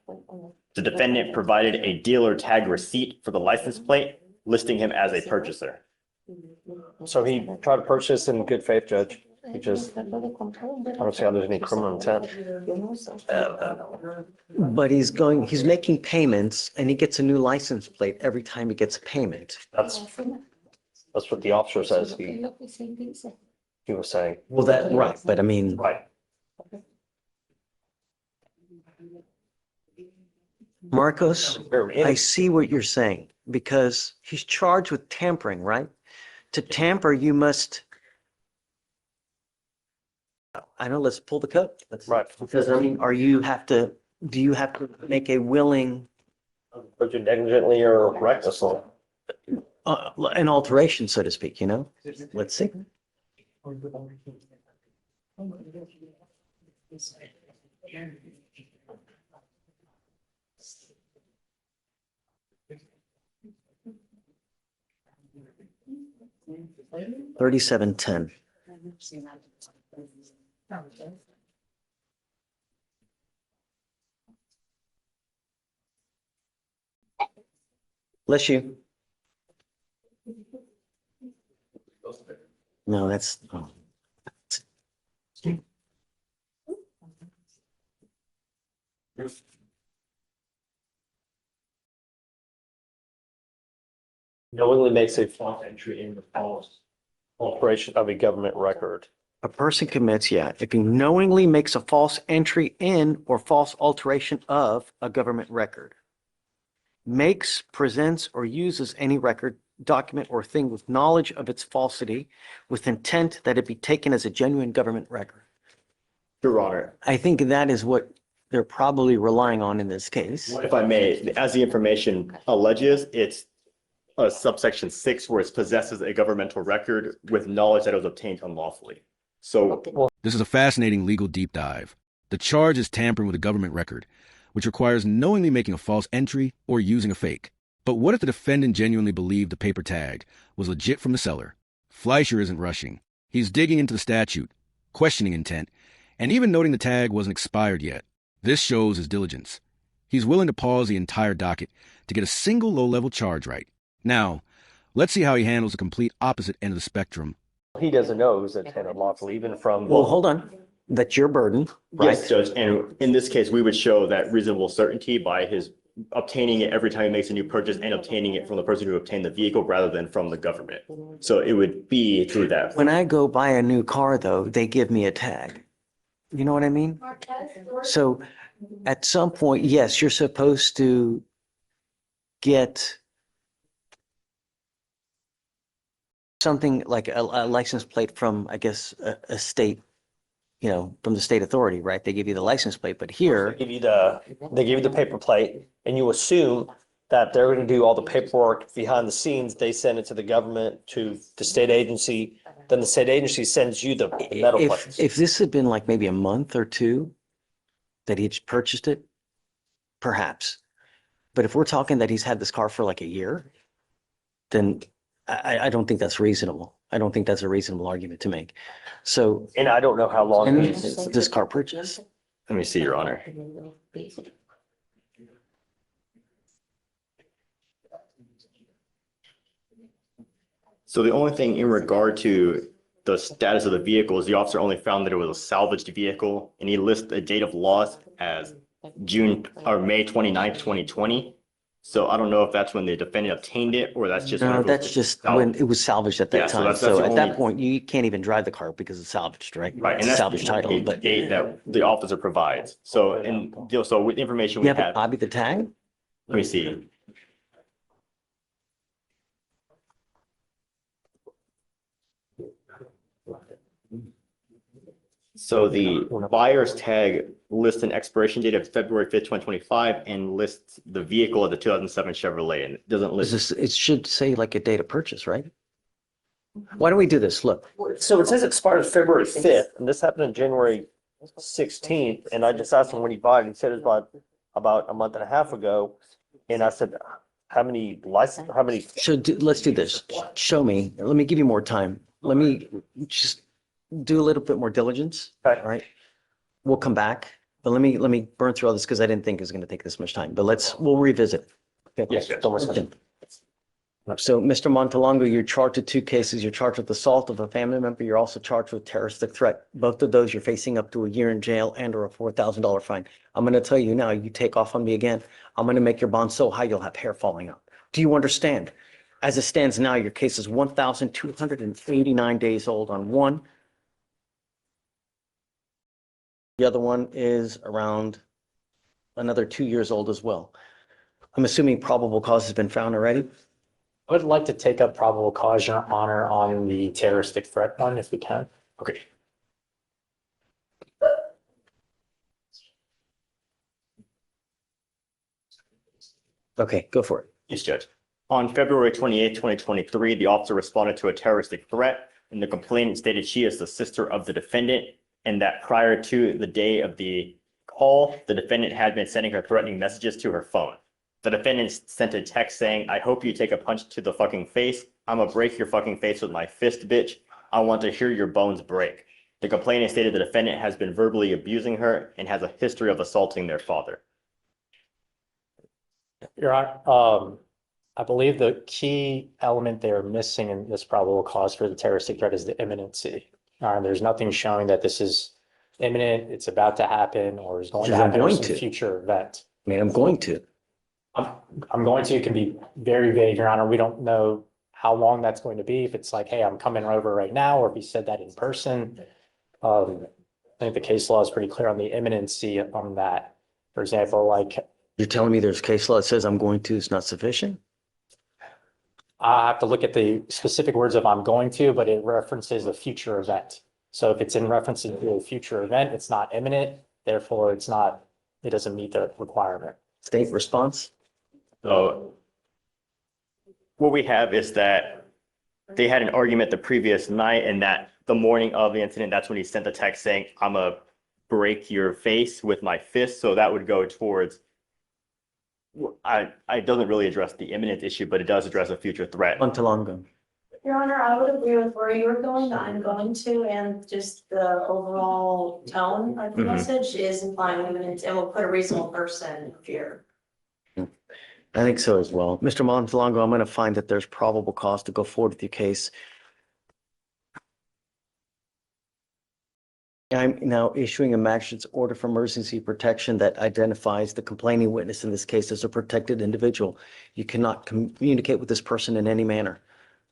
[SPEAKER 2] The defendant provided a dealer tag receipt for the license plate, listing him as a purchaser.
[SPEAKER 6] So he tried to purchase in good faith, Judge. He just, I don't see how there's any criminal intent.
[SPEAKER 1] But he's making payments and he gets a new license plate every time he gets a payment.
[SPEAKER 6] That's what the officer says he was saying.
[SPEAKER 1] Well, right, but I mean.
[SPEAKER 6] Right.
[SPEAKER 1] Marcos, I see what you're saying because he's charged with tampering, right? To tamper, you must. I know, let's pull the code.
[SPEAKER 6] Right.
[SPEAKER 1] Because I mean, do you have to make a willing?
[SPEAKER 6] Negligently or recklessly.
[SPEAKER 1] An alteration, so to speak, Let's see. 3710. Bless you. No, that's. Oh.
[SPEAKER 6] Knowingly makes a false entry in the false alteration of a government record.
[SPEAKER 1] A person commits, if he knowingly makes a false entry in or false alteration of a government record, makes, presents, or uses any record, document, or thing with knowledge of its falsity with intent that it be taken as a genuine government record.
[SPEAKER 2] Your Honor.
[SPEAKER 1] I think that is what they're probably relying on in this case.
[SPEAKER 2] If I may, as the information alleges, it's subsection 6 where it possesses a governmental record with knowledge that it was obtained unlawfully. So
[SPEAKER 4] this is a fascinating legal deep dive. The charge is tampering with a government record, which requires knowingly making a false entry or using a fake. But what if the defendant genuinely believed the paper tag was legit from the seller? Fleischer isn't rushing. He's digging into the statute, questioning intent, and even noting the tag wasn't expired yet. This shows his diligence. He's willing to pause the entire docket to get a single low-level charge right. Now, let's see how he handles the complete opposite end of the spectrum.
[SPEAKER 6] He doesn't know it was intended lawfully, even from.
[SPEAKER 1] Well, hold on. That's your burden, right?
[SPEAKER 2] Yes, Judge, and in this case, we would show that reasonable certainty by his obtaining it every time he makes a new purchase and obtaining it from the person who obtained the vehicle rather than from the government. So it would be through that.
[SPEAKER 1] When I go buy a new car, though, they give me a tag. You know what I mean? So at some point, yes, you're supposed to get something like a license plate from, I guess, a state, from the state authority, right? They give you the license plate, but here,
[SPEAKER 6] They give you the paper plate, and you assume that they're gonna do all the paperwork behind the scenes. They send it to the government, to the state agency, then the state agency sends you the metal plates.
[SPEAKER 1] if this had been like maybe a month or two that he had purchased it, perhaps. But if we're talking that he's had this car for like a year, then I don't think that's reasonable. I don't think that's a reasonable argument to make. So,
[SPEAKER 6] And I don't know how long.
[SPEAKER 1] and this car purchase,
[SPEAKER 2] Let me see, Your Honor. So the only thing in regard to the status of the vehicle is the officer only found that it was a salvaged vehicle, and he lists the date of loss as June or May 29th, 2020. So I don't know if that's when the defendant obtained it or that's just. when
[SPEAKER 1] no,
[SPEAKER 2] it was
[SPEAKER 1] that's just when it was salvaged at
[SPEAKER 2] Yeah,
[SPEAKER 1] that
[SPEAKER 2] so
[SPEAKER 1] time.
[SPEAKER 2] that's
[SPEAKER 1] So
[SPEAKER 2] the
[SPEAKER 1] at that
[SPEAKER 2] only-
[SPEAKER 1] point, you can't even drive the car because it's salvaged, right?
[SPEAKER 2] Right,
[SPEAKER 1] It's
[SPEAKER 2] and
[SPEAKER 1] a
[SPEAKER 2] that's
[SPEAKER 1] salvage
[SPEAKER 2] the
[SPEAKER 1] title,
[SPEAKER 2] only
[SPEAKER 1] but
[SPEAKER 2] date that the officer provides. So, and so with the information
[SPEAKER 1] you
[SPEAKER 2] we
[SPEAKER 1] have a
[SPEAKER 2] have,
[SPEAKER 1] copy of the tag?
[SPEAKER 2] let me see. So the buyer's tag lists an expiration date of February 5th, 2025 and lists the vehicle of the 2007 Chevrolet and it doesn't
[SPEAKER 1] Is
[SPEAKER 2] list.
[SPEAKER 1] this, it should say like a date of purchase, right? Why don't we do this? Look,
[SPEAKER 6] So it says it expired February 5th, and this happened on January 16th, and I just asked him when he bought it, he said it was about a month and a half ago. And I said, how many
[SPEAKER 1] so let's do this. Show me, let me give you more time. Let me just do a little bit more diligence, all
[SPEAKER 6] Okay.
[SPEAKER 1] right? We'll come back, but let me burn through all this because I didn't think it was going to take this much time, but we'll revisit. it. Okay.
[SPEAKER 6] Yes, don't listen.
[SPEAKER 1] So, Mr. Montalongo, you're charged with two cases. You're charged with assault of a family member. You're also charged with terroristic threat. Both of those, you're facing up to a year in jail and or a $4,000 fine. I'm going to tell you now, you take off on me again, I'm going to make your bond so high you'll have hair falling out. Do you understand? As it stands now, your case is 1,289 days old on one. The other one is around another 2 years old as well. I'm assuming probable cause has been found already.
[SPEAKER 17] I would like to take up probable cause, Your Honor, on the terroristic threat one, if we can.
[SPEAKER 2] Okay.
[SPEAKER 1] Okay, go for it.
[SPEAKER 2] Yes, Judge. On February 28th, 2023, the officer responded to a terroristic threat and the complainant stated she is the sister of the defendant and that prior to the day of the call, the defendant had been sending her threatening messages to her phone. The defendant sent a text saying, I hope you take a punch to the fucking face. I'm gonna break your fucking face with my fist, bitch. I want to hear your bones break. The complainant stated the defendant has been verbally abusing her and has a history of assaulting their father.
[SPEAKER 17] Your Honor, I believe the key element they're missing in this probable cause for the terroristic threat is the imminency. There's nothing showing that this is imminent, it's about to happen, or is going to
[SPEAKER 1] Because I'm
[SPEAKER 17] happen, or
[SPEAKER 1] going
[SPEAKER 17] some
[SPEAKER 1] to.
[SPEAKER 17] future event.
[SPEAKER 1] I mean, I'm going to.
[SPEAKER 17] I'm going to, it can be very vague, Your Honor. We don't know how long that's going to be. If it's like, hey, I'm coming over right now, or if he said that in person. I think the case law is pretty clear on the imminency on that. For example, like,
[SPEAKER 1] You're telling me there's case law that says I'm going to is not sufficient?
[SPEAKER 17] I have to look at the specific words of I'm going to, but it references a future event. So if it's in reference to a future event, it's not imminent, therefore it's not, it doesn't meet the requirement.
[SPEAKER 1] State response?
[SPEAKER 2] So what we have is that they had an argument the previous night and that the morning of the incident, that's when he sent the text saying, I'm gonna break your face with my fist. So that would go towards I doesn't really address the imminent issue, but it does address a future threat.
[SPEAKER 1] Montalongo.
[SPEAKER 14] Your Honor, I would agree with where you were going, I'm going to, and just the overall tone of the
[SPEAKER 2] Mhm.
[SPEAKER 14] message is implying imminent and will put a reasonable person in fear.
[SPEAKER 1] I think so as well. Mr. Montalongo, I'm going to find that there's probable cause to go forward with your case. I'm now issuing a magistrate's order for emergency protection that identifies the complaining witness in this case as a protected individual. You cannot communicate with this person in any manner.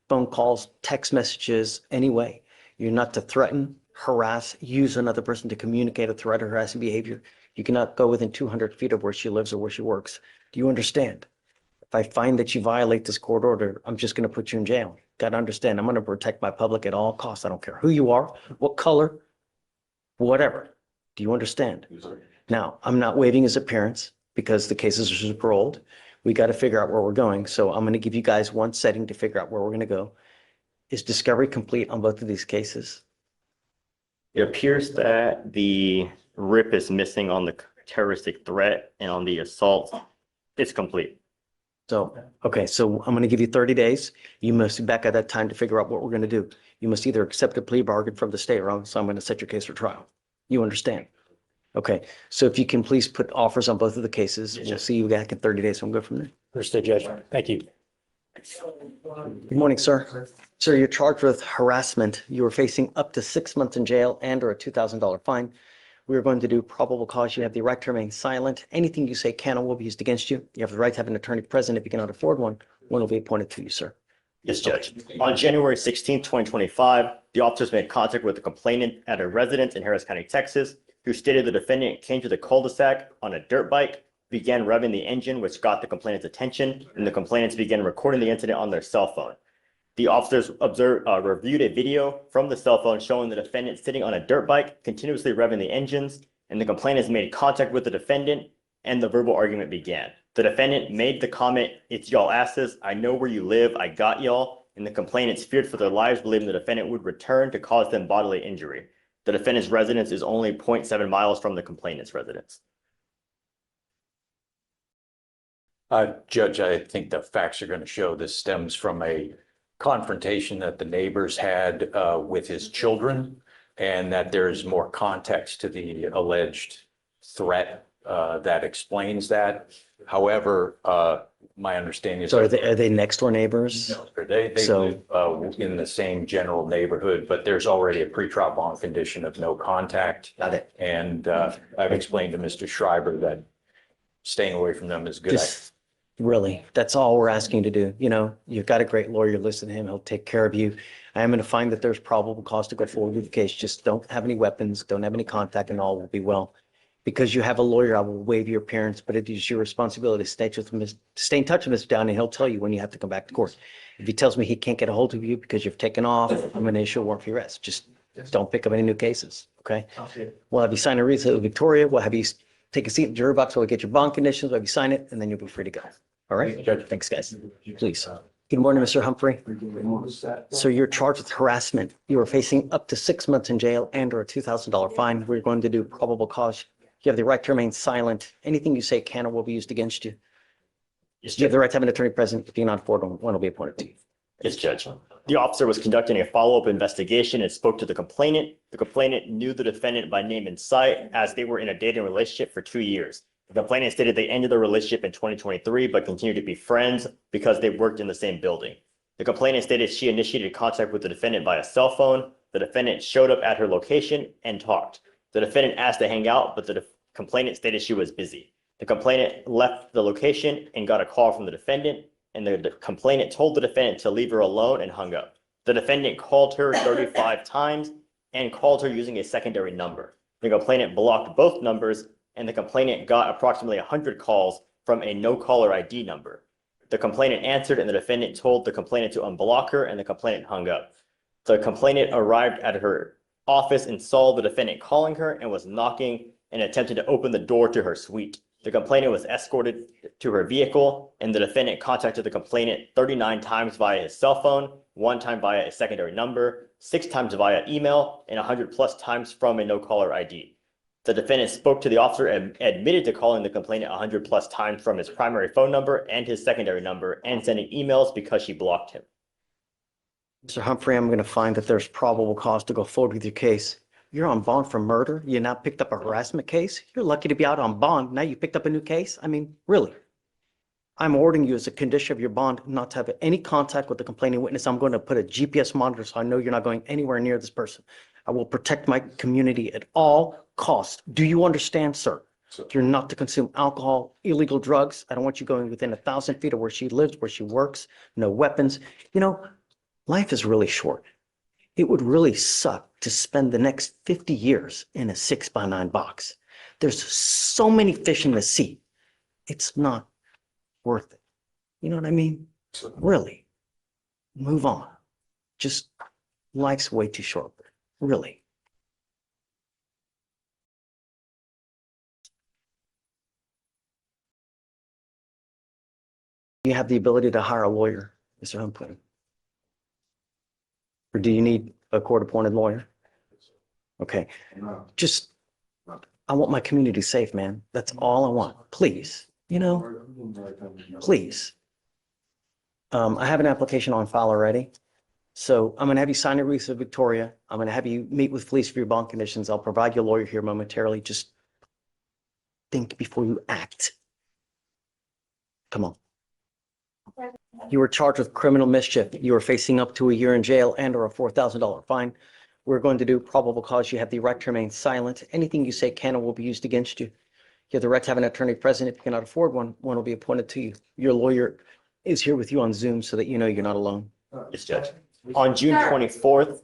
[SPEAKER 1] Phone calls, text messages, any way. You're not to threaten, harass, use another person to communicate a threat or harassing behavior. You cannot go within 200 feet of where she lives or where she works. Do you understand? If I find that you violate this court order, I'm just going to put you in jail. Got to understand, I'm going to protect my public at all costs. I don't care who you are, what color, whatever. Do you understand? Now, I'm not waiving his appearance because the cases are super old. We got to figure out where we're going. So I'm going to give you guys one setting to figure out where we're going to go. Is discovery complete on both of these cases?
[SPEAKER 2] It appears that the RIP is missing on the terroristic threat and on the assault. It's complete.
[SPEAKER 1] So, okay, so I'm going to give you 30 days. You must be back at that time to figure out what we're going to do. You must either accept a plea bargain from the state or else I'm going to set your case for trial. You understand? Okay, so if you can please put offers on both of the cases, we'll see you back in 30 days. We'll go from there.
[SPEAKER 17] Understood, Judge. Thank you.
[SPEAKER 1] Good morning, sir. Sir, you're charged with harassment. You are facing up to 6 months in jail and or a $2,000 fine. We are going to do probable cause. You have the right to remain silent. Anything you say can or will be used against you. You have the right to have an attorney present. If you cannot afford one, one will be appointed to you, sir.
[SPEAKER 2] Yes, Judge. On January 16, 2025, the officers made contact with the complainant at a residence in Harris County, Texas, who stated the defendant came to the cul-de-sac on a dirt bike, began revving the engine, which got the complainant's attention, and the complainants began recording the incident on their cell phone. The officers reviewed a video from the cell phone showing the defendant sitting on a dirt bike, continuously revving the engines, and the complainants made contact with the defendant, and the verbal argument began. The defendant made the comment, "It's y'all asses. I know where you live. I got y'all." And the complainants feared for their lives, believing the defendant would return to cause them bodily injury. The defendant's residence is only 0.7 miles from the complainant's residence.
[SPEAKER 16] Judge, I think the facts are going to show this stems from a confrontation that the neighbors had with his children, and that there's more context to the alleged threat that explains that. However, my understanding is.
[SPEAKER 1] So are they next door neighbors?
[SPEAKER 16] No, they
[SPEAKER 1] So-
[SPEAKER 16] live in the same general neighborhood, but there's already a pretrial bond condition of no contact.
[SPEAKER 1] Got it.
[SPEAKER 16] And I've explained to Mr. Schreiber that staying away from them is good.
[SPEAKER 1] Just really, that's all we're asking to do. You know, you've got a great lawyer. Listen to him. He'll take care of you. I am going to find that there's probable cause to go forward with the case. Just don't have any weapons, don't have any contact, and all will be well. Because you have a lawyer, I will waive your appearance, but it is your responsibility to stay in touch with Mr. Downey. He'll tell you when you have to come back to court. If he tells me he can't get a hold of you because you've taken off, I'm going to issue a warrant for your arrest. Just don't pick up any new cases, okay? We'll have you sign a receipt with Victoria. We'll have you take a seat in the jury box while we get your bond conditions. We'll have you sign it, and then you'll be free to go. All right? Thanks, guys. Please. Good morning, Mr. Humphrey. So you're charged with harassment. You are facing up to 6 months in jail and or a $2,000 fine. We're going to do probable cause. You have the right to remain silent. Anything you say can or will be used against you. You have the right to have an attorney present. If you're not afford one, one will be appointed to you.
[SPEAKER 2] Yes, Judge. The officer was conducting a follow-up investigation and spoke to the complainant. The complainant knew the defendant by name and sight as they were in a dating relationship for 2 years. The complainant stated they ended the relationship in 2023, but continued to be friends because they worked in the same building. The complainant stated she initiated contact with the defendant via cell phone. The defendant showed up at her location and talked. The defendant asked to hang out, but the complainant stated she was busy. The complainant left the location and got a call from the defendant, and the complainant told the defendant to leave her alone and hung up. The defendant called her 35 times and called her using a secondary number. The complainant blocked both numbers, and the complainant got approximately 100 calls from a no-caller ID number. The complainant answered, and the defendant told the complainant to unblock her, and the complainant hung up. The complainant arrived at her office and saw the defendant calling her and was knocking and attempted to open the door to her suite. The complainant was escorted to her vehicle, and the defendant contacted the complainant 39 times via his cell phone, 1 time via a secondary number, 6 times via email, and 100+ times from a no-caller ID. The defendant spoke to the officer and admitted to calling the complainant 100+ times from his primary phone number and his secondary number and sending emails because she blocked him.
[SPEAKER 1] Mr. Humphrey, I'm going to find that there's probable cause to go forward with your case. You're on bond for murder. You now picked up a harassment case. You're lucky to be out on bond. Now you picked up a new case. I mean, really. I'm ordering you as a condition of your bond not to have any contact with the complaining witness. I'm going to put a GPS monitor so I know you're not going anywhere near this person. I will protect my community at all costs. Do you understand, sir? You're not to consume alcohol, illegal drugs. I don't want you going within 1,000 feet of where she lives, where she works, no weapons. You know, life is really short. It would really suck to spend the next 50 years in a 6x9 box. There's so many fish in the sea. It's not worth it. You know what I mean? Really. Move on. Just life's way too short. Really. You have the ability to hire a lawyer, Mr. Humphrey. Or do you need a court-appointed lawyer? Okay. Just, I want my community safe, man. That's all I want. Please, you know, please. I have an application on file already. So I'm going to have you sign a release of Victoria. I'm going to have you meet with police for your bond conditions. I'll provide you a lawyer here momentarily. Just think before you act. Come on. You were charged with criminal mischief. You are facing up to a year in jail and or a $4,000 fine. We're going to do probable cause. You have the right to remain silent. Anything you say can or will be used against you. You have the right to have an attorney present. If you cannot afford one, one will be appointed to you. Your lawyer is here with you on Zoom so that you know you're not alone.
[SPEAKER 2] Yes, Judge. On June 24th,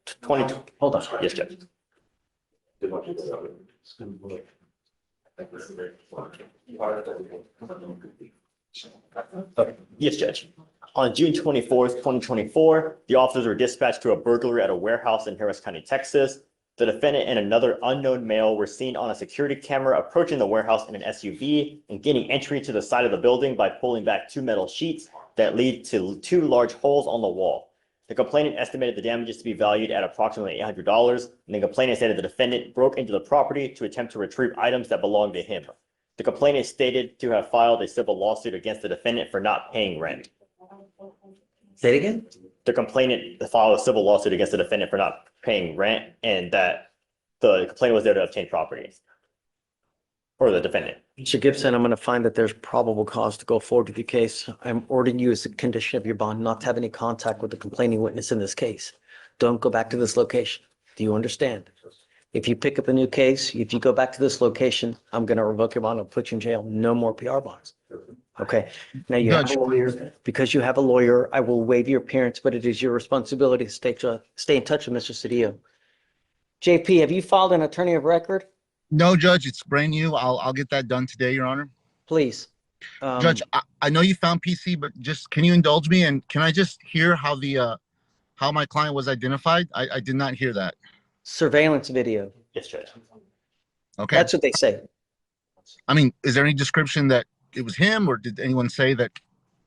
[SPEAKER 2] 2020.
[SPEAKER 1] Hold on.
[SPEAKER 2] Yes, Judge. Yes, Judge. On June 24th, 2024, the officers were dispatched to a burglary at a warehouse in Harris County, Texas. The defendant and another unknown male were seen on a security camera approaching the warehouse in an SUV and gaining entry to the side of the building by pulling back two metal sheets that lead to two large holes on the wall. The complainant estimated the damages to be valued at approximately $800, and the complainant stated the defendant broke into the property to attempt to retrieve items that belonged to him. The complainant stated to have filed a civil lawsuit against the defendant for not paying rent.
[SPEAKER 1] Say it again?
[SPEAKER 2] The complainant filed a civil lawsuit against the defendant for not paying rent and that the complainant was there to obtain property. Or the defendant.
[SPEAKER 1] Mr. Gibson, I'm going to find that there's probable cause to go forward with your case. I'm ordering you as a condition of your bond not to have any contact with the complaining witness in this case. Don't go back to this location. Do you understand? If you pick up a new case, if you go back to this location, I'm going to revoke your bond and put you in jail. No more PR bonds. Okay. Now you have a lawyer. Because you have a lawyer, I will waive your appearance, but it is your responsibility to stay in touch with Mr. Cedillo. JP, have you filed an attorney of record?
[SPEAKER 18] No, Judge, it's brand new. I'll get that done today, Your Honor.
[SPEAKER 1] Please.
[SPEAKER 18] Judge, I know you found PC, but just can you indulge me and can I just hear how the how my client was identified? I did not hear that.
[SPEAKER 1] Surveillance video.
[SPEAKER 2] Yes, Judge.
[SPEAKER 18] Okay.
[SPEAKER 1] That's what they say.
[SPEAKER 18] I mean, is there any description that it was him, or did anyone say that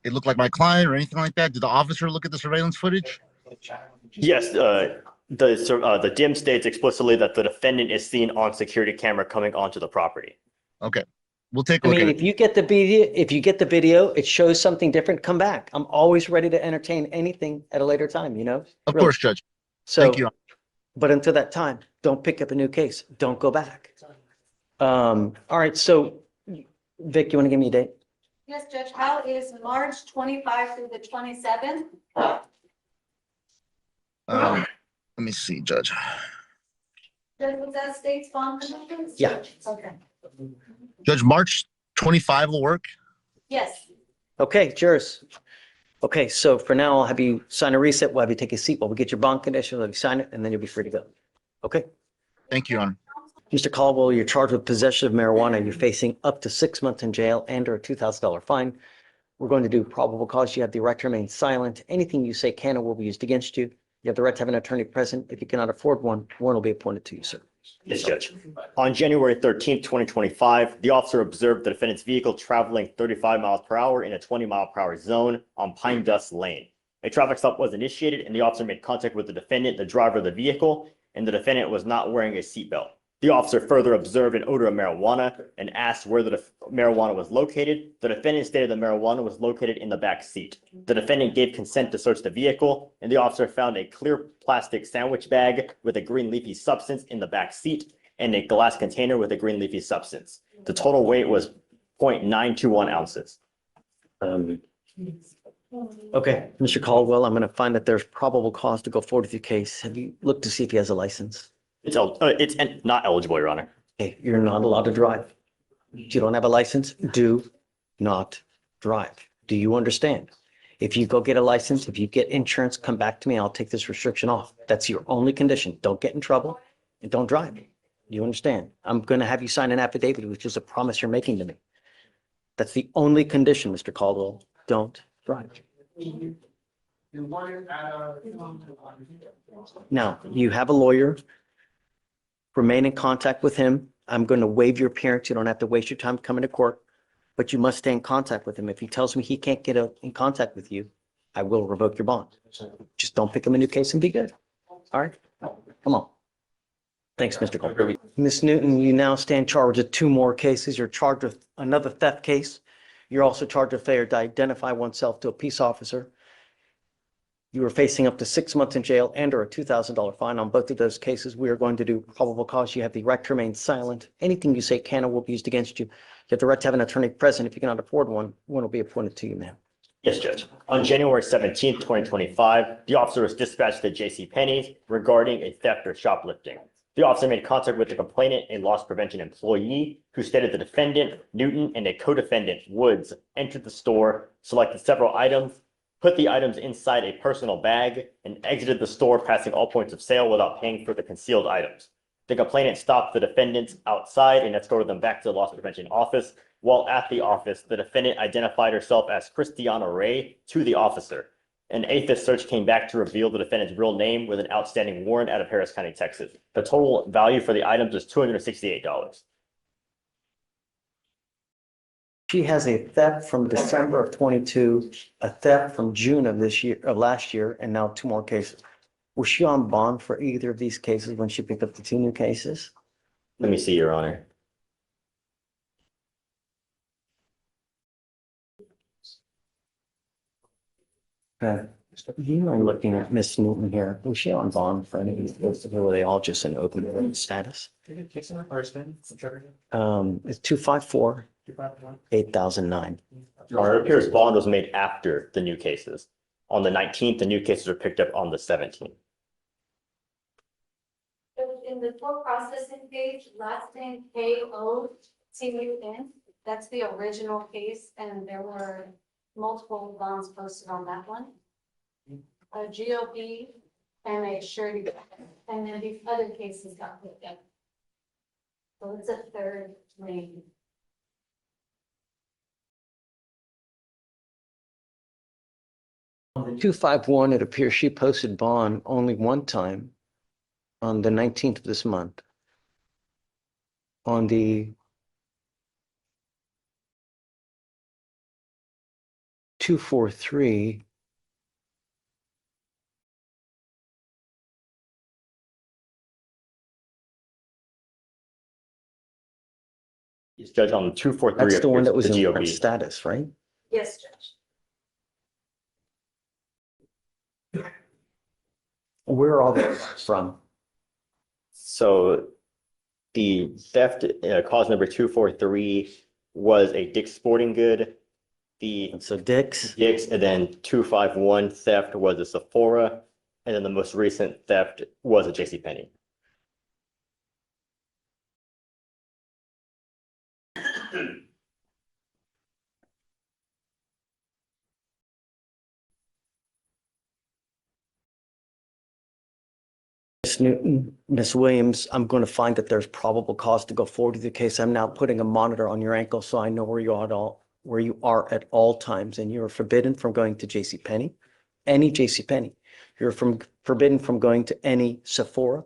[SPEAKER 18] it looked like my client or anything like that? Did the officer look at the surveillance footage?
[SPEAKER 2] Yes, the DIM states explicitly that the defendant is seen on security camera coming onto the property.
[SPEAKER 18] Okay, we'll take a
[SPEAKER 1] I
[SPEAKER 18] look
[SPEAKER 1] mean,
[SPEAKER 18] at
[SPEAKER 1] if you get the video, it shows something different, come back. I'm always ready to entertain anything at a later time, you know?
[SPEAKER 18] Of course, Judge.
[SPEAKER 1] So,
[SPEAKER 18] thank you.
[SPEAKER 1] But until that time, don't pick up a new case. Don't go back. All right, so Vic, you want to give me a date?
[SPEAKER 14] Yes, Judge, how is March 25 through the 27th?
[SPEAKER 18] Let me see, Judge.
[SPEAKER 14] Judge, was that state's bond conditions?
[SPEAKER 1] Yeah.
[SPEAKER 14] Okay.
[SPEAKER 18] Judge, March 25 will work.
[SPEAKER 14] Yes.
[SPEAKER 1] Okay, jurors. Okay, so for now, I'll have you sign a reset. We'll have you take a seat while we get your bond conditions. We'll have you sign it, and then you'll be free to go. Okay?
[SPEAKER 18] Thank you, Your Honor.
[SPEAKER 1] Mr. Caldwell, you're charged with possession of marijuana. You're facing up to 6 months in jail and or a $2,000 fine. We're going to do probable cause. You have the right to remain silent. Anything you say can or will be used against you. You have the right to have an attorney present. If you cannot afford one, one will be appointed to you, sir.
[SPEAKER 2] Yes, Judge. On January 13th, 2025, the officer observed the defendant's vehicle traveling 35 miles per hour in a 20-mile-per-hour zone on Pine Dust Lane. A traffic stop was initiated and the officer made contact with the defendant, the driver of the vehicle, and the defendant was not wearing a seatbelt. The officer further observed an odor of marijuana and asked where the marijuana was located. The defendant stated the marijuana was located in the back seat. The defendant gave consent to search the vehicle, and the officer found a clear plastic sandwich bag with a green leafy substance in the back seat and a glass container with a green leafy substance. The total weight was 0.921 ounces.
[SPEAKER 1] Okay, Mr. Caldwell, I'm going to find that there's probable cause to go forward with your case. Have you looked to see if he has a license?
[SPEAKER 2] It's not eligible, Your Honor.
[SPEAKER 1] Okay, you're not allowed to drive. You don't have a license, do not drive. Do you understand? If you go get a license, if you get insurance, come back to me. I'll take this restriction off. That's your only condition. Don't get in trouble and don't drive. You understand? I'm going to have you sign an affidavit, which is a promise you're making to me. That's the only condition, Mr. Caldwell. Don't drive. Now, you have a lawyer. Remain in contact with him. I'm going to waive your appearance. You don't have to waste your time coming to court, but you must stay in contact with him. If he tells me he can't get in contact with you, I will revoke your bond. Just don't pick him a new case and be good. All right? Come on. Thanks, Mr. Cole. Ms. Newton, you now stand charged with 2 more cases. You're charged with another theft case. You're also charged with failure to identify oneself to a peace officer. You are facing up to 6 months in jail and or a $2,000 fine on both of those cases. We are going to do probable cause. You have the right to remain silent. Anything you say can or will be used against you. You have the right to have an attorney present. If you cannot afford one will be appointed to you, ma'am.
[SPEAKER 2] Yes, Judge. On January 17th, 2025, the officer was dispatched to JCPenney's regarding a theft or shoplifting. The officer made contact with the complainant, a loss prevention employee, who stated the defendant, Newton, and a co-defendant, Woods, entered the store, selected several items, put the items inside a personal bag, and exited the store, passing all points of sale without paying for the concealed items. The complainant stopped the defendants outside and escorted them back to the loss prevention office. While at the office, the defendant identified herself as Christiana Ray to the officer. An AFIS search came back to reveal the defendant's real name with an outstanding warrant out of Harris County, Texas. The total value for the items is $268.
[SPEAKER 1] She has a theft from December of 22, a theft from June of this year, of last year, and now 2 more cases. Was she on bond for either of these cases when she picked up the 2 new cases?
[SPEAKER 2] Let me see, Your Honor.
[SPEAKER 1] Okay. You are looking at Miss Newton here. Was she on bond for any of these cases, or were they all just in open status? It's 254, 8009.
[SPEAKER 2] Your Honor, it appears bond was made after the new cases. On the 19th, the new cases were picked up on the 17th.
[SPEAKER 14] In the court processing page, last name KOTUN, that's the original case, and there were multiple bonds posted on that one. A GOP and a surety, and then these other cases got put in. So it's a 3rd lane.
[SPEAKER 1] On the 251, it appears she posted bond only one time on the 19th of this month. On the 243,
[SPEAKER 2] Yes, Judge, on the 243.
[SPEAKER 1] that's the one that was
[SPEAKER 2] the
[SPEAKER 1] in
[SPEAKER 2] GOP.
[SPEAKER 1] current status, right?
[SPEAKER 14] Yes, Judge.
[SPEAKER 1] Where are all those from?
[SPEAKER 2] So the theft, cause number 243 was a Dick's Sporting Good.
[SPEAKER 1] So Dick's,
[SPEAKER 2] and then 251 theft was a Sephora, and then the most recent theft was a JCPenney.
[SPEAKER 1] Ms. Newton, Ms. Williams, I'm going to find that there's probable cause to go forward with the case. I'm now putting a monitor on your ankle so I know where you are at all times, and you are forbidden from going to JCPenney, any JCPenney. You're forbidden from going to any Sephora.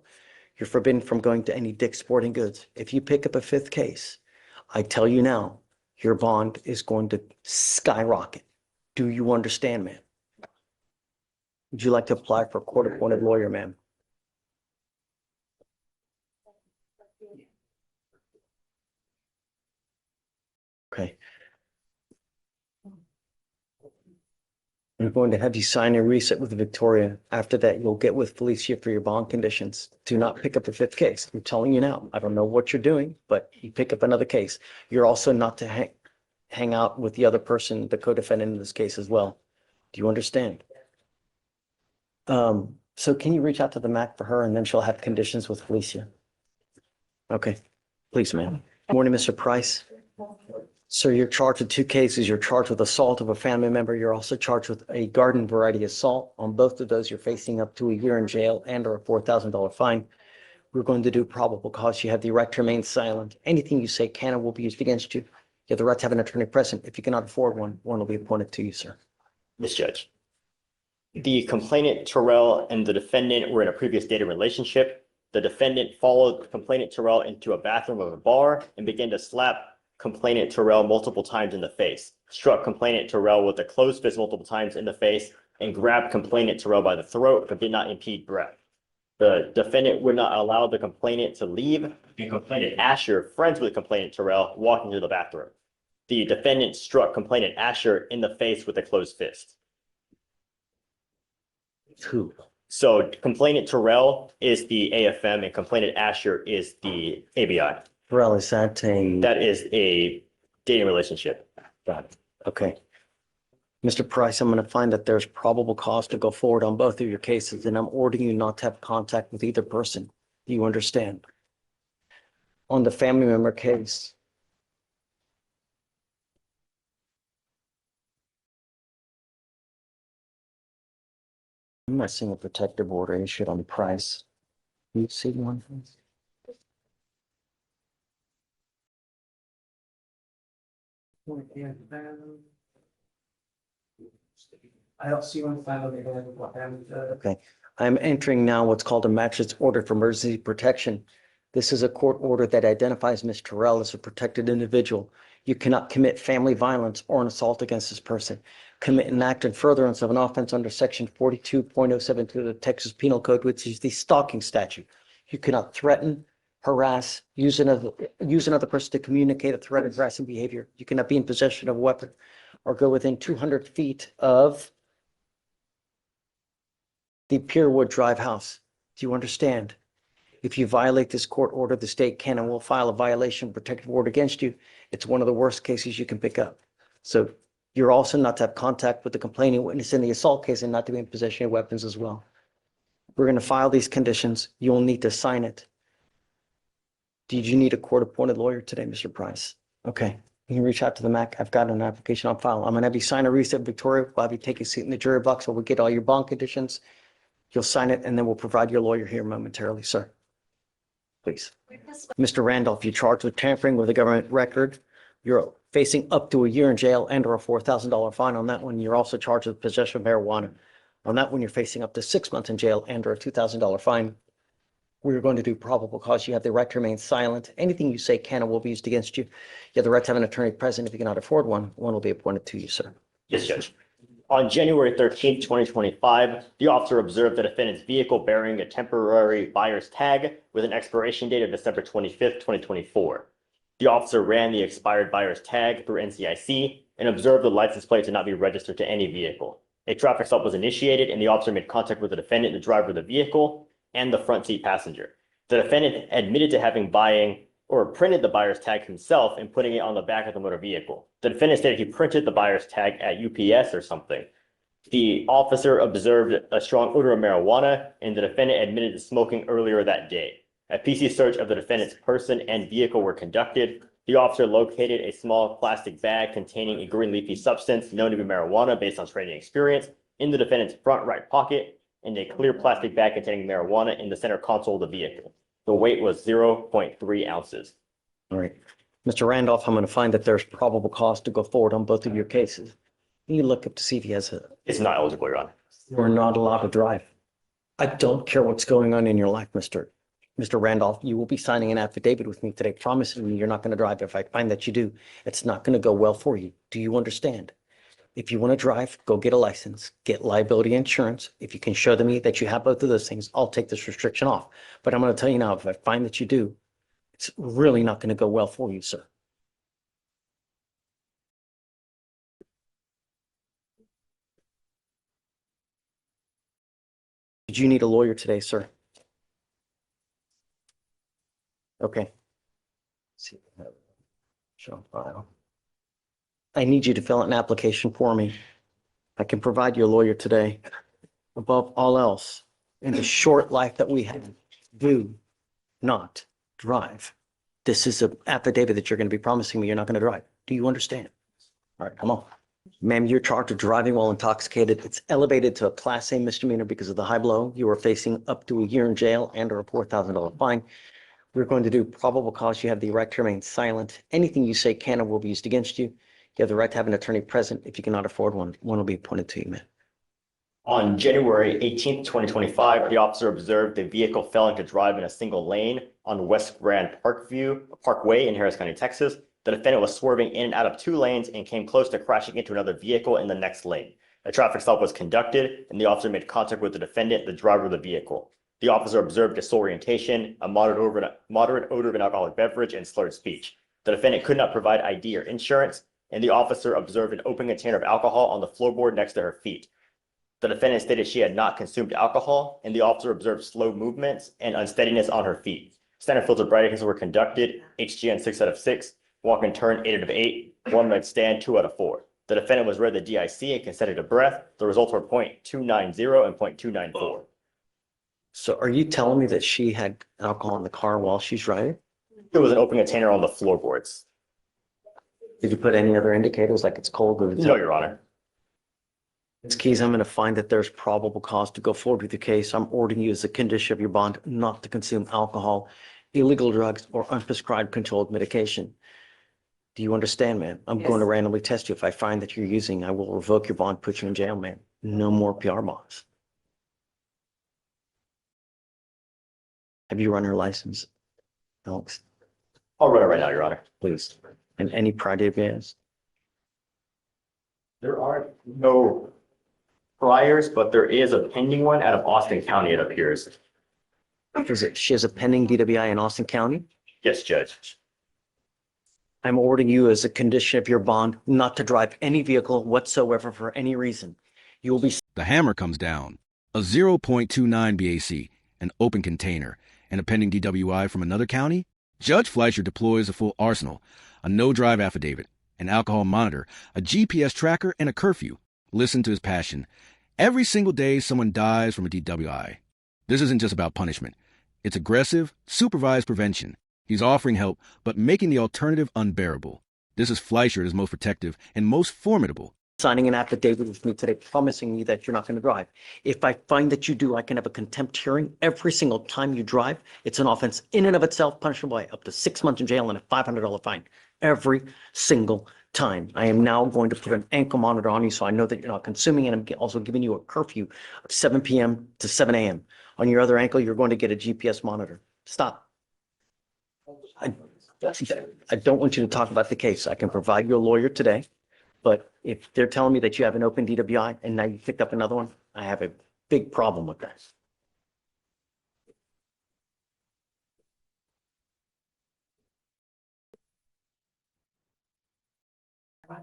[SPEAKER 1] You're forbidden from going to any Dick's Sporting Goods. If you pick up a 5th case, I tell you now, your bond is going to skyrocket. Do you understand, ma'am? Would you like to apply for a court-appointed lawyer, ma'am? Okay. I'm going to have you sign a reset with Victoria. After that, you'll get with Felicia for your bond conditions. Do not pick up a fifth case. I'm telling you now. I don't know what you're doing, but you pick up another case. You're also not to hang out with the other person, the co-defendant in this case as well. Do you understand? So can you reach out to the MAC for her and then she'll have conditions with Felicia? Okay, please, ma'am. Morning, Mr. Price. Sir, you're charged with two cases. You're charged with assault of a family member. You're also charged with a garden variety assault. On both of those, you're facing up to a year in jail and or a $4,000 fine. We're going to do probable cause. You have the right to remain silent. Anything you say can and will be used against you. You have the right to have an attorney present. If you cannot afford one, one will be appointed to you, sir.
[SPEAKER 2] Ms. Judge, the complainant Terrell and the defendant were in a previous dating relationship. The defendant followed complainant Terrell into a bathroom of a bar and began to slap complainant Terrell multiple times in the face, struck complainant Terrell with a closed fist multiple times in the face, and grabbed complainant Terrell by the throat, but did not impede breath. The defendant would not allow the complainant to leave, and complainant Asher, friends with complainant Terrell, walked into the bathroom. The defendant struck complainant Asher in the face with a closed fist.
[SPEAKER 1] Who?
[SPEAKER 2] So complainant Terrell is the AFM and complainant Asher is the ABI.
[SPEAKER 1] Terrell, is that a?
[SPEAKER 2] That is a dating relationship.
[SPEAKER 1] Got it. Okay. Mr. Price, I'm going to find that there's probable cause to go forward on both of your cases, and I'm ordering you not to have contact with either person. Do you understand? On the family member case, I'm not seeing a protective order issued on Price. You see one?
[SPEAKER 8] I don't see one file
[SPEAKER 1] Okay, I'm entering now what's called a magistrate's order for emergency protection. This is a court order that identifies Ms. Terrell as a protected individual. You cannot commit family violence or an assault against this person. Commit an act in furtherance of an offense under section 42.072 of the Texas Penal Code, which is the stalking statute. You cannot threaten, harass, use another person to communicate a threat of harassing behavior. You cannot be in possession of a weapon or go within 200 feet of the Pierwood Drive house. Do you understand? If you violate this court order, the state can and will file a violation protective order against you. It's one of the worst cases you can pick up. So you're also not to have contact with the complaining witness in the assault case and not to be in possession of weapons as well. We're going to file these conditions. You'll need to sign it. Did you need a court-appointed lawyer today, Mr. Price? Okay. You can reach out to the MAC. I've got an application on file. I'm going to have you sign a reset, Victoria. We'll have you take a seat in the jury box while we get all your bond conditions. You'll sign it, and then we'll provide your lawyer here momentarily, sir. Please. Mr. Randolph, you're charged with tampering with a government record. You're facing up to a year in jail and or a $4,000 fine on that one. You're also charged with possession of marijuana. On that one, you're facing up to 6 months in jail and or a $2,000 fine. We're going to do probable cause. You have the right to remain silent. Anything you say can and will be used against you. You have the right to have an attorney present. If you cannot afford one, one will be appointed to you, sir.
[SPEAKER 2] Yes, Judge. On January 13th, 2025, the officer observed the defendant's vehicle bearing a temporary buyer's tag with an expiration date of December 25th, 2024. The officer ran the expired buyer's tag through NCIC and observed the license plate to not be registered to any vehicle. A traffic stop was initiated and the officer made contact with the defendant, the driver of the vehicle, and the front seat passenger. The defendant admitted to having printed the buyer's tag himself and putting it on the back of the motor vehicle. The defendant stated he printed the buyer's tag at UPS or something. The officer observed a strong odor of marijuana, and the defendant admitted to smoking earlier that day. A PC search of the defendant's person and vehicle were conducted. The officer located a small plastic bag containing a green leafy substance known to be marijuana based on training experience in the defendant's front right pocket, and a clear plastic bag containing marijuana in the center console of the vehicle. The weight was 0.3 ounces.
[SPEAKER 1] All right. Mr. Randolph, I'm going to find that there's probable cause to go forward on both of your cases. Can you look up to see if he has a...
[SPEAKER 2] It's not eligible, Your Honor.
[SPEAKER 1] You're not allowed to drive. I don't care what's going on in your life, Mr. Randolph. You will be signing an affidavit with me today, promising me you're not going to drive. If I find that you do, it's not going to go well for you. Do you understand? If you want to drive, go get a license, get liability insurance. If you can show me that you have both of those things, I'll take this restriction off. But I'm going to tell you now, if I find that you do, It's really not going to go well for you, sir. Did you need a lawyer today, sir? Okay. Let's see. Show file. I need you to fill out an application for me. I can provide you a lawyer today. Above all else, in the short life that we have, do not drive. This is an affidavit that you're going to be promising me you're not going to drive. Do you understand? All right, come on. Ma'am, you're charged with driving while intoxicated. It's elevated to a Class A misdemeanor because of the high blow. You are facing up to a year in jail and or a $4,000 fine. We're going to do probable cause. You have the right to remain silent. Anything you say can or will be used against you. You have the right to have an attorney present. If you cannot afford one, one will be appointed to you, ma'am.
[SPEAKER 2] On January 18th, 2025, the officer observed the vehicle failing to drive in a single lane on West Grand Parkway in Harris County, Texas. The defendant was swerving in and out of two lanes and came close to crashing into another vehicle in the next lane. A traffic stop was conducted, and the officer made contact with the defendant, the driver of the vehicle. The officer observed disorientation, a moderate odor of an alcoholic beverage, and slurred speech. The defendant could not provide ID or insurance, and the officer observed an open container of alcohol on the floorboard next to her feet. The defendant stated she had not consumed alcohol, and the officer observed slow movements and unsteadiness on her feet. Standard filter Bradicus were conducted, HGN 6 out of 6, walk and turn 8 out of 8, one leg stand 2 out of 4. The defendant was read the DIC and consented to breath. The results were 0.290 and 0.294.
[SPEAKER 1] So are you telling me that she had alcohol in the car while she's driving?
[SPEAKER 2] There was an open container on the floorboards.
[SPEAKER 1] Did you put any other indicators like it's cold? Or
[SPEAKER 2] No, Your Honor.
[SPEAKER 1] Ms. Keys, I'm going to find that there's probable cause to go forward with the case. I'm ordering you as a condition of your bond not to consume alcohol, illegal drugs, or unprescribed controlled medication. Do you understand, ma'am? I'm going to randomly test you. If I find that you're using, I will revoke your bond, put you in jail, ma'am. No more PR bonds. Have you run her license, Alex?
[SPEAKER 2] I'll run it right now, Your Honor.
[SPEAKER 1] Please. And any prior gas?
[SPEAKER 2] There are no priors, but there is a pending one out of Austin County, it appears.
[SPEAKER 1] She has a pending DWI in Austin County?
[SPEAKER 2] Yes, Judge.
[SPEAKER 1] I'm ordering you as a condition of your bond not to drive any vehicle whatsoever for any reason. You will be.
[SPEAKER 4] The hammer comes down. A 0.29 BAC, an open container, and a pending DWI from another county? Judge Fleischer deploys a full arsenal, a no-drive affidavit, an alcohol monitor, a GPS tracker, and a curfew. Listen to his passion. Every single day, someone dies from a DWI. This isn't just about punishment. It's aggressive, supervised prevention. He's offering help, but making the alternative unbearable. This is Fleischer at his most protective and most formidable.
[SPEAKER 1] Signing an affidavit with me today, promising me that you're not going to drive. If I find that you do, I can have a contempt hearing every single time you drive. It's an offense in and of itself, punishable by up to 6 months in jail and a $500 fine. Every single time. I am now going to put an ankle monitor on you so I know that you're not consuming, and I'm also giving you a curfew of 7 p.m. to 7 a.m. On your other ankle, you're going to get a GPS monitor. Stop. I don't want you to talk about the case. I can provide you a lawyer today, but if they're telling me that you have an open DWI and now you picked up another one, I have a big problem with that. I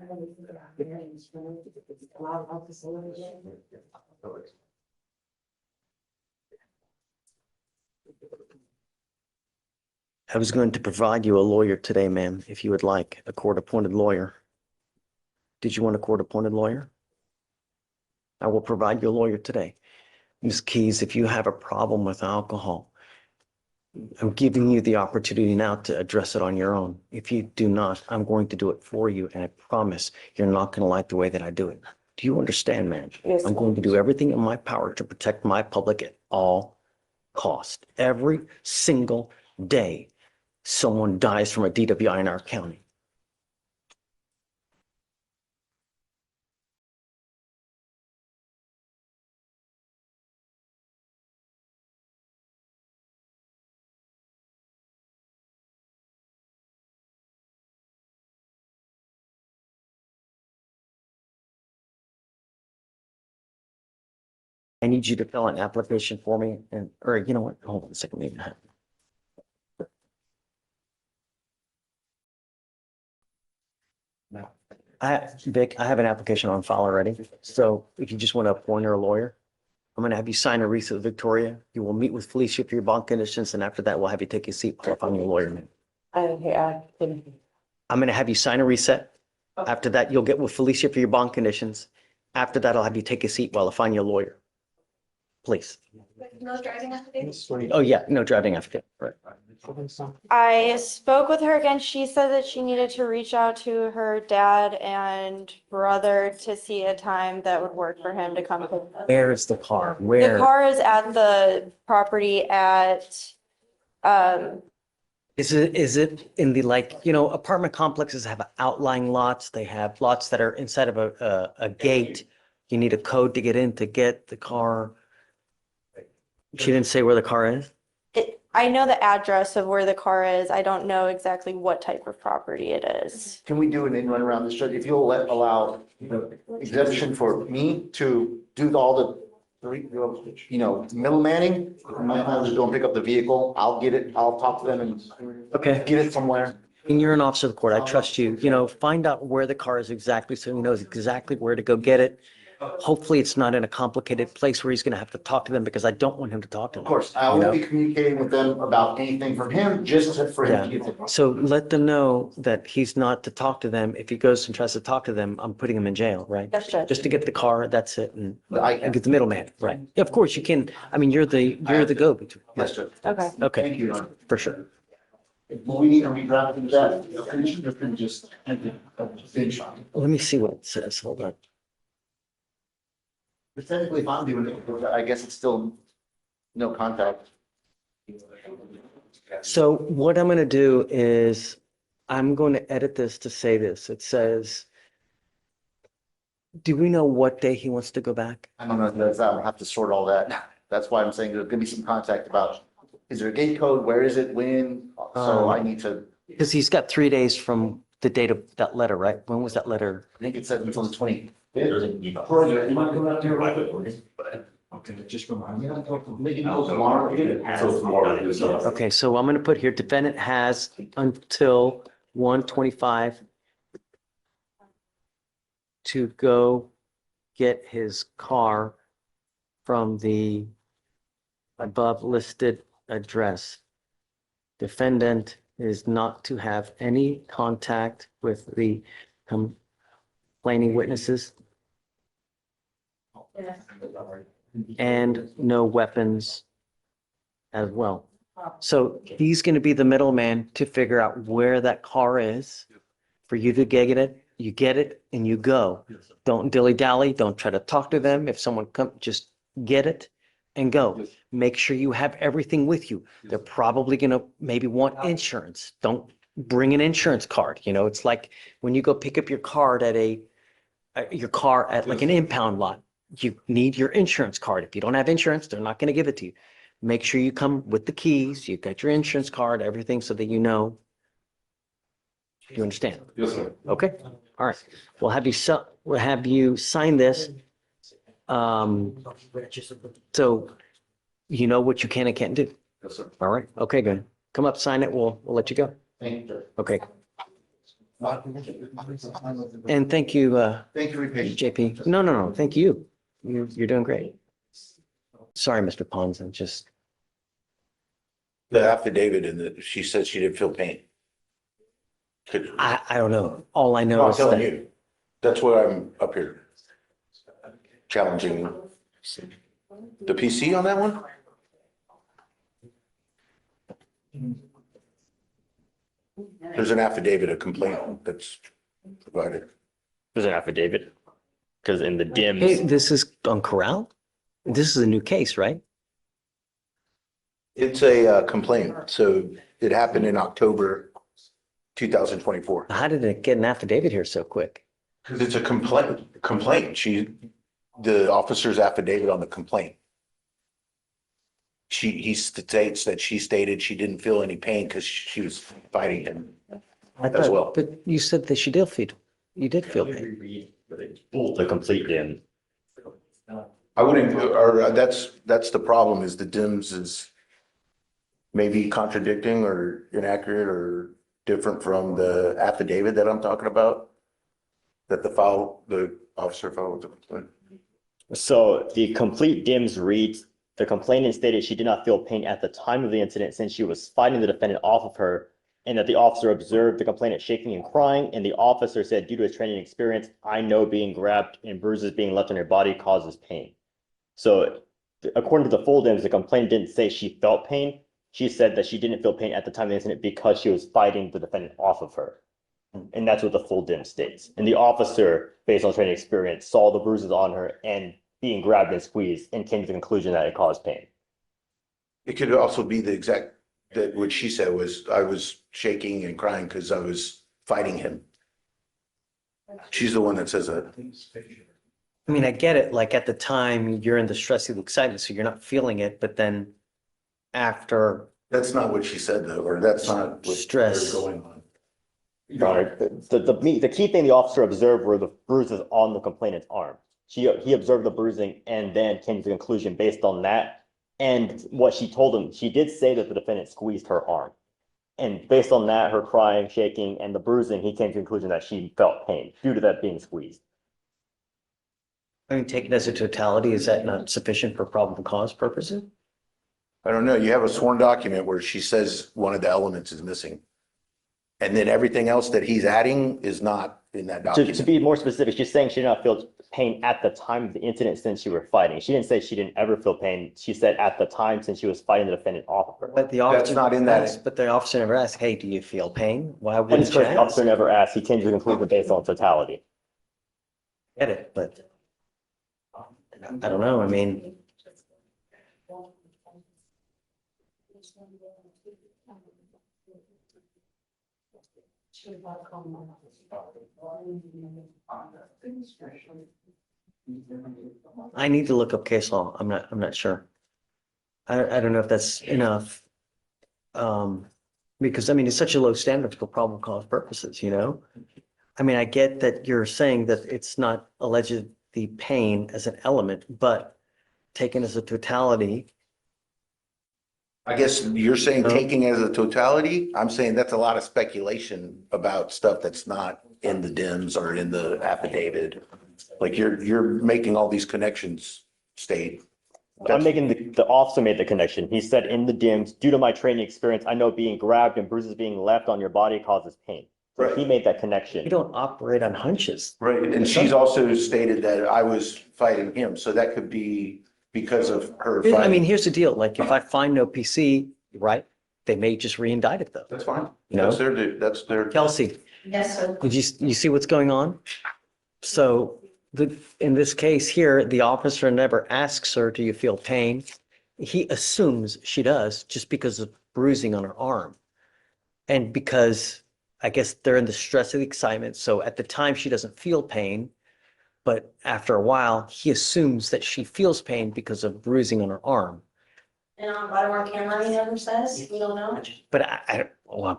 [SPEAKER 1] was going to provide you a lawyer today, ma'am, if you would like, a court-appointed lawyer. Did you want a court-appointed lawyer? I will provide you a lawyer today. Ms. Keys, if you have a problem with alcohol, I'm giving you the opportunity now to address it on your own. If you do not, I'm going to do it for you, and I promise you're not going to like the way that I do it. Do you understand, ma'am?
[SPEAKER 15] Yes.
[SPEAKER 1] I'm going to do everything in my power to protect my public at all cost. Every single day, someone dies from a DWI in our county. I need you to fill out an application for me, and, or you know what, hold on a second, maybe not. Vic, I have an application on file already. So if you just want to appoint her a lawyer, I'm going to have you sign a receipt with Victoria. You will meet with Felicia for your bond conditions, and after that, we'll have you take your seat while I find your lawyer. I'm going to have you sign a reset. After that, you'll get with Felicia for your bond conditions. After that, I'll have you take a seat while I find your lawyer. Please.
[SPEAKER 11] No driving affidavit?
[SPEAKER 1] Oh, yeah, no driving affidavit, right.
[SPEAKER 11] I spoke with her again. She said that she needed to reach out to her dad and brother to see a time that would work for him to come.
[SPEAKER 1] Where is the car?
[SPEAKER 11] The
[SPEAKER 1] Where?
[SPEAKER 11] car is at the property at,
[SPEAKER 1] Is it in the, like, you know, apartment complexes have outlying lots. They have lots that are inside of a gate. You need a code to get in to get the car. She didn't say where the car is?
[SPEAKER 11] I know the address of where the car is. I don't know exactly what type of property it is.
[SPEAKER 18] Can we do an in run around this, Judge? If you'll allow exemption for me to do all the, middlemaning, my client will go and pick up the vehicle. I'll get it. I'll talk to them and
[SPEAKER 1] Okay.
[SPEAKER 18] get it somewhere.
[SPEAKER 1] And you're an officer of the court. I trust you. You know, find out where the car is exactly so he knows exactly where to go get it. Hopefully, it's not in a complicated place where he's going to have to talk to them because I don't want him to talk to them.
[SPEAKER 18] Of course, I won't be communicating with them about anything from him, just for him to get the.
[SPEAKER 1] So let them know that he's not to talk to them. If he goes and tries to talk to them, I'm putting him in jail, right?
[SPEAKER 11] Yes, Judge.
[SPEAKER 1] Just to get the car, that's it, and
[SPEAKER 18] I
[SPEAKER 1] get the middleman, right? Yeah, of course you can. I mean, you're the go-between.
[SPEAKER 18] Yes, Judge.
[SPEAKER 11] Okay.
[SPEAKER 1] Okay,
[SPEAKER 18] Thank you, Your Honor.
[SPEAKER 1] for sure.
[SPEAKER 18] Will we need to redraft that? Commissioner can just finish on it.
[SPEAKER 1] Let me see what it says. Hold on.
[SPEAKER 18] But technically, if I'm doing it, I guess it's still no contact.
[SPEAKER 1] So what I'm going to do is I'm going to edit this to say this. It says, do we know what day he wants to go back?
[SPEAKER 18] I don't know, that's, I'll have to sort all that. That's why I'm saying there's gonna be some contact about, is there a gate code? Where is it? When? So I need to,
[SPEAKER 1] Because he's got 3 days from the date of that letter, right? When was that letter?
[SPEAKER 18] I think it said until the 25th.
[SPEAKER 1] Okay, so I'm going to put here, defendant has until 1:25 to go get his car from the above listed address. Defendant is not to have any contact with the complaining witnesses and no weapons as well. So he's going to be the middleman to figure out where that car is for you to get it. You get it and you go. Don't dilly-dally. Don't try to talk to them. If someone comes, just get it and go. Make sure you have everything with you. They're probably going to maybe want insurance. Don't bring an insurance card. You know, it's like when you go pick up your card at your car at like an impound lot. You need your insurance card. If you don't have insurance, they're not going to give it to you. Make sure you come with the keys. You got your insurance card, everything, so that you know. You understand?
[SPEAKER 7] Yes, sir.
[SPEAKER 1] Okay. All right. We'll have you sign this. So you know what you can and can't do.
[SPEAKER 7] Yes, sir.
[SPEAKER 1] All right. Okay, good. Come up, sign it. We'll let you go.
[SPEAKER 18] Thank you.
[SPEAKER 1] Okay. And thank you,
[SPEAKER 18] Thank you,
[SPEAKER 1] JP. No. Thank you. You're doing great. Sorry, Mr. Pons. I'm just,
[SPEAKER 19] The affidavit and she said she didn't feel pain.
[SPEAKER 1] I don't know. All I know
[SPEAKER 19] No, I'm
[SPEAKER 1] is
[SPEAKER 19] telling
[SPEAKER 1] that
[SPEAKER 19] you, that's why I'm up here challenging the PC on that one. There's an affidavit, a complaint that's provided.
[SPEAKER 2] There's an affidavit, because in the
[SPEAKER 1] hey,
[SPEAKER 2] DIMS,
[SPEAKER 1] this is on Corral. This is a new case, right?
[SPEAKER 19] It's a complaint, so it happened in October 2024.
[SPEAKER 1] How did it get an affidavit here so quick?
[SPEAKER 19] Because it's a complaint, the officer's affidavit on the complaint. He states that she stated she didn't feel any pain because she was fighting him as well.
[SPEAKER 1] But you said that you did feel pain.
[SPEAKER 2] the complete DIM.
[SPEAKER 19] I wouldn't, or that's the problem, is the DIMS is maybe contradicting or inaccurate or different from the affidavit that I'm talking about. That the officer filed with the complaint?
[SPEAKER 2] So the complete DIMS reads, the complainant stated she did not feel pain at the time of the incident since she was fighting the defendant off of her, and that the officer observed the complainant shaking and crying, and the officer said, due to his training experience, I know being grabbed and bruises being left on your body causes pain. So according to the full DIMS, the complainant didn't say she felt pain. She said that she didn't feel pain at the time of the incident because she was fighting the defendant off of her. And that's what the full DIMS states. And the officer, based on training experience, saw the bruises on her and being grabbed and squeezed and came to the conclusion that it caused pain.
[SPEAKER 19] It could also be the exact, that what she said was, I was shaking and crying because I was fighting him. She's the one that says that.
[SPEAKER 1] I mean, I get it, like at the time, you're in the stress of the excitement, so you're not feeling it, but then after.
[SPEAKER 19] That's not what she said though, or that's not what
[SPEAKER 1] Stress.
[SPEAKER 19] going on.
[SPEAKER 2] Your Honor, the key thing the officer observed were the bruises on the complainant's arm. He observed the bruising and then came to the conclusion based on that. And what she told him, she did say that the defendant squeezed her arm. And based on that, her crying, shaking, and the bruising, he came to the conclusion that she felt pain due to that being squeezed.
[SPEAKER 1] I mean, taken as a totality, is that not sufficient for probable cause purposes?
[SPEAKER 19] I don't know. You have a sworn document where she says one of the elements is missing. And then everything else that he's adding is not in that document.
[SPEAKER 2] To be more specific, she's saying she did not feel pain at the time of the incident since you were fighting. She didn't say she didn't ever feel pain. She said at the time since she was fighting the defendant off of her.
[SPEAKER 1] But the officer.
[SPEAKER 19] That's not in that.
[SPEAKER 1] But the officer never asked, hey, do you feel pain? Why
[SPEAKER 2] And
[SPEAKER 1] wouldn't you
[SPEAKER 2] because the officer
[SPEAKER 1] ask?
[SPEAKER 2] never asked, he came to the conclusion based on totality.
[SPEAKER 1] Get it, but I don't know, I mean. I need to look up case law. I'm not sure. I don't know if that's enough. Because I mean, it's such a low standard for probable cause purposes, you know? I mean, I get that you're saying that it's not alleged the pain as an element, but taken as a totality.
[SPEAKER 19] I guess you're saying
[SPEAKER 1] No.
[SPEAKER 19] taking as a totality. I'm saying that's a lot of speculation about stuff that's not in the DIMS or in the affidavit. Like you're making all these connections state.
[SPEAKER 2] I'm making the officer made the connection. He said in the DIMS, due to my training experience, I know being grabbed and bruises being left on your body causes pain. So
[SPEAKER 19] Right.
[SPEAKER 2] he made that connection.
[SPEAKER 1] You don't operate on hunches.
[SPEAKER 19] Right, and she's also stated that I was fighting him, so that could be because of her
[SPEAKER 1] I mean,
[SPEAKER 19] fighting.
[SPEAKER 1] here's the deal, like if I find no PC, right, they may just re-indict it though.
[SPEAKER 19] That's fine.
[SPEAKER 1] You know?
[SPEAKER 19] That's their.
[SPEAKER 1] Kelsey,
[SPEAKER 14] Yes, sir.
[SPEAKER 1] did you see what's going on? So in this case here, the officer never asks her, do you feel pain? He assumes she does just because of bruising on her arm. And because I guess they're in the stress of the excitement. So at the time she doesn't feel pain, but after a while, he assumes that she feels pain because of bruising on her arm.
[SPEAKER 14] And on body worn camera, he never says, we don't know.
[SPEAKER 1] But I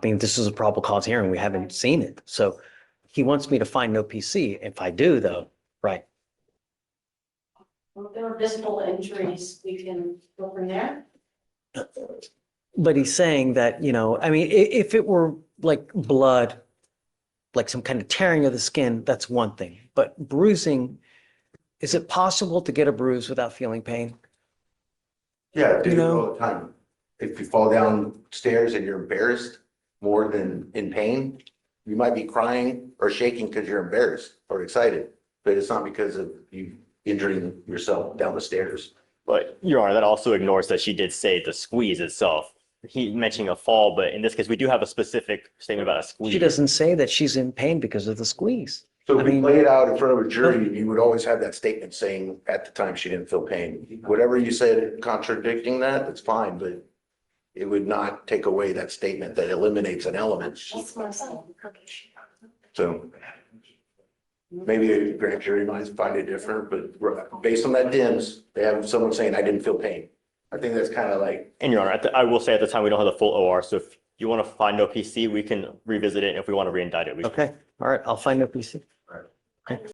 [SPEAKER 1] mean, this is a probable cause hearing. We haven't seen it. So he wants me to find no PC. If I do though, right.
[SPEAKER 14] Well, if there are visible injuries, we can go from there.
[SPEAKER 1] But he's saying that, you know, I mean, if it were like blood, like some kind of tearing of the skin, that's one thing. But bruising, is it possible to get a bruise without feeling pain?
[SPEAKER 19] Yeah, I do
[SPEAKER 1] You
[SPEAKER 19] it
[SPEAKER 1] know?
[SPEAKER 19] all the time. If you fall downstairs and you're embarrassed more than in pain, you might be crying or shaking because you're embarrassed or excited, but it's not because of you injuring yourself down the stairs.
[SPEAKER 2] But Your Honor, that also ignores that she did say the squeeze itself. He mentioning a fall, but in this case, we do have a specific statement about a squeeze.
[SPEAKER 1] She doesn't say that she's in pain because of the squeeze.
[SPEAKER 19] So
[SPEAKER 1] I
[SPEAKER 19] if we
[SPEAKER 1] mean-
[SPEAKER 19] play it out in front of a jury, you would always have that statement saying at the time she didn't feel pain. Whatever you said contradicting that, that's fine, but it would not take away that statement that eliminates an element. So maybe a grand jury might find it different, but based on that DIMS, they have someone saying, I didn't feel pain. I think that's kind of like,
[SPEAKER 2] And Your Honor, I will say at the time, we don't have the full OR, so if you want to find no PC, we can revisit it. If we want to re-indict it, we can.
[SPEAKER 1] Okay, all right, I'll find no PC.
[SPEAKER 19] all right.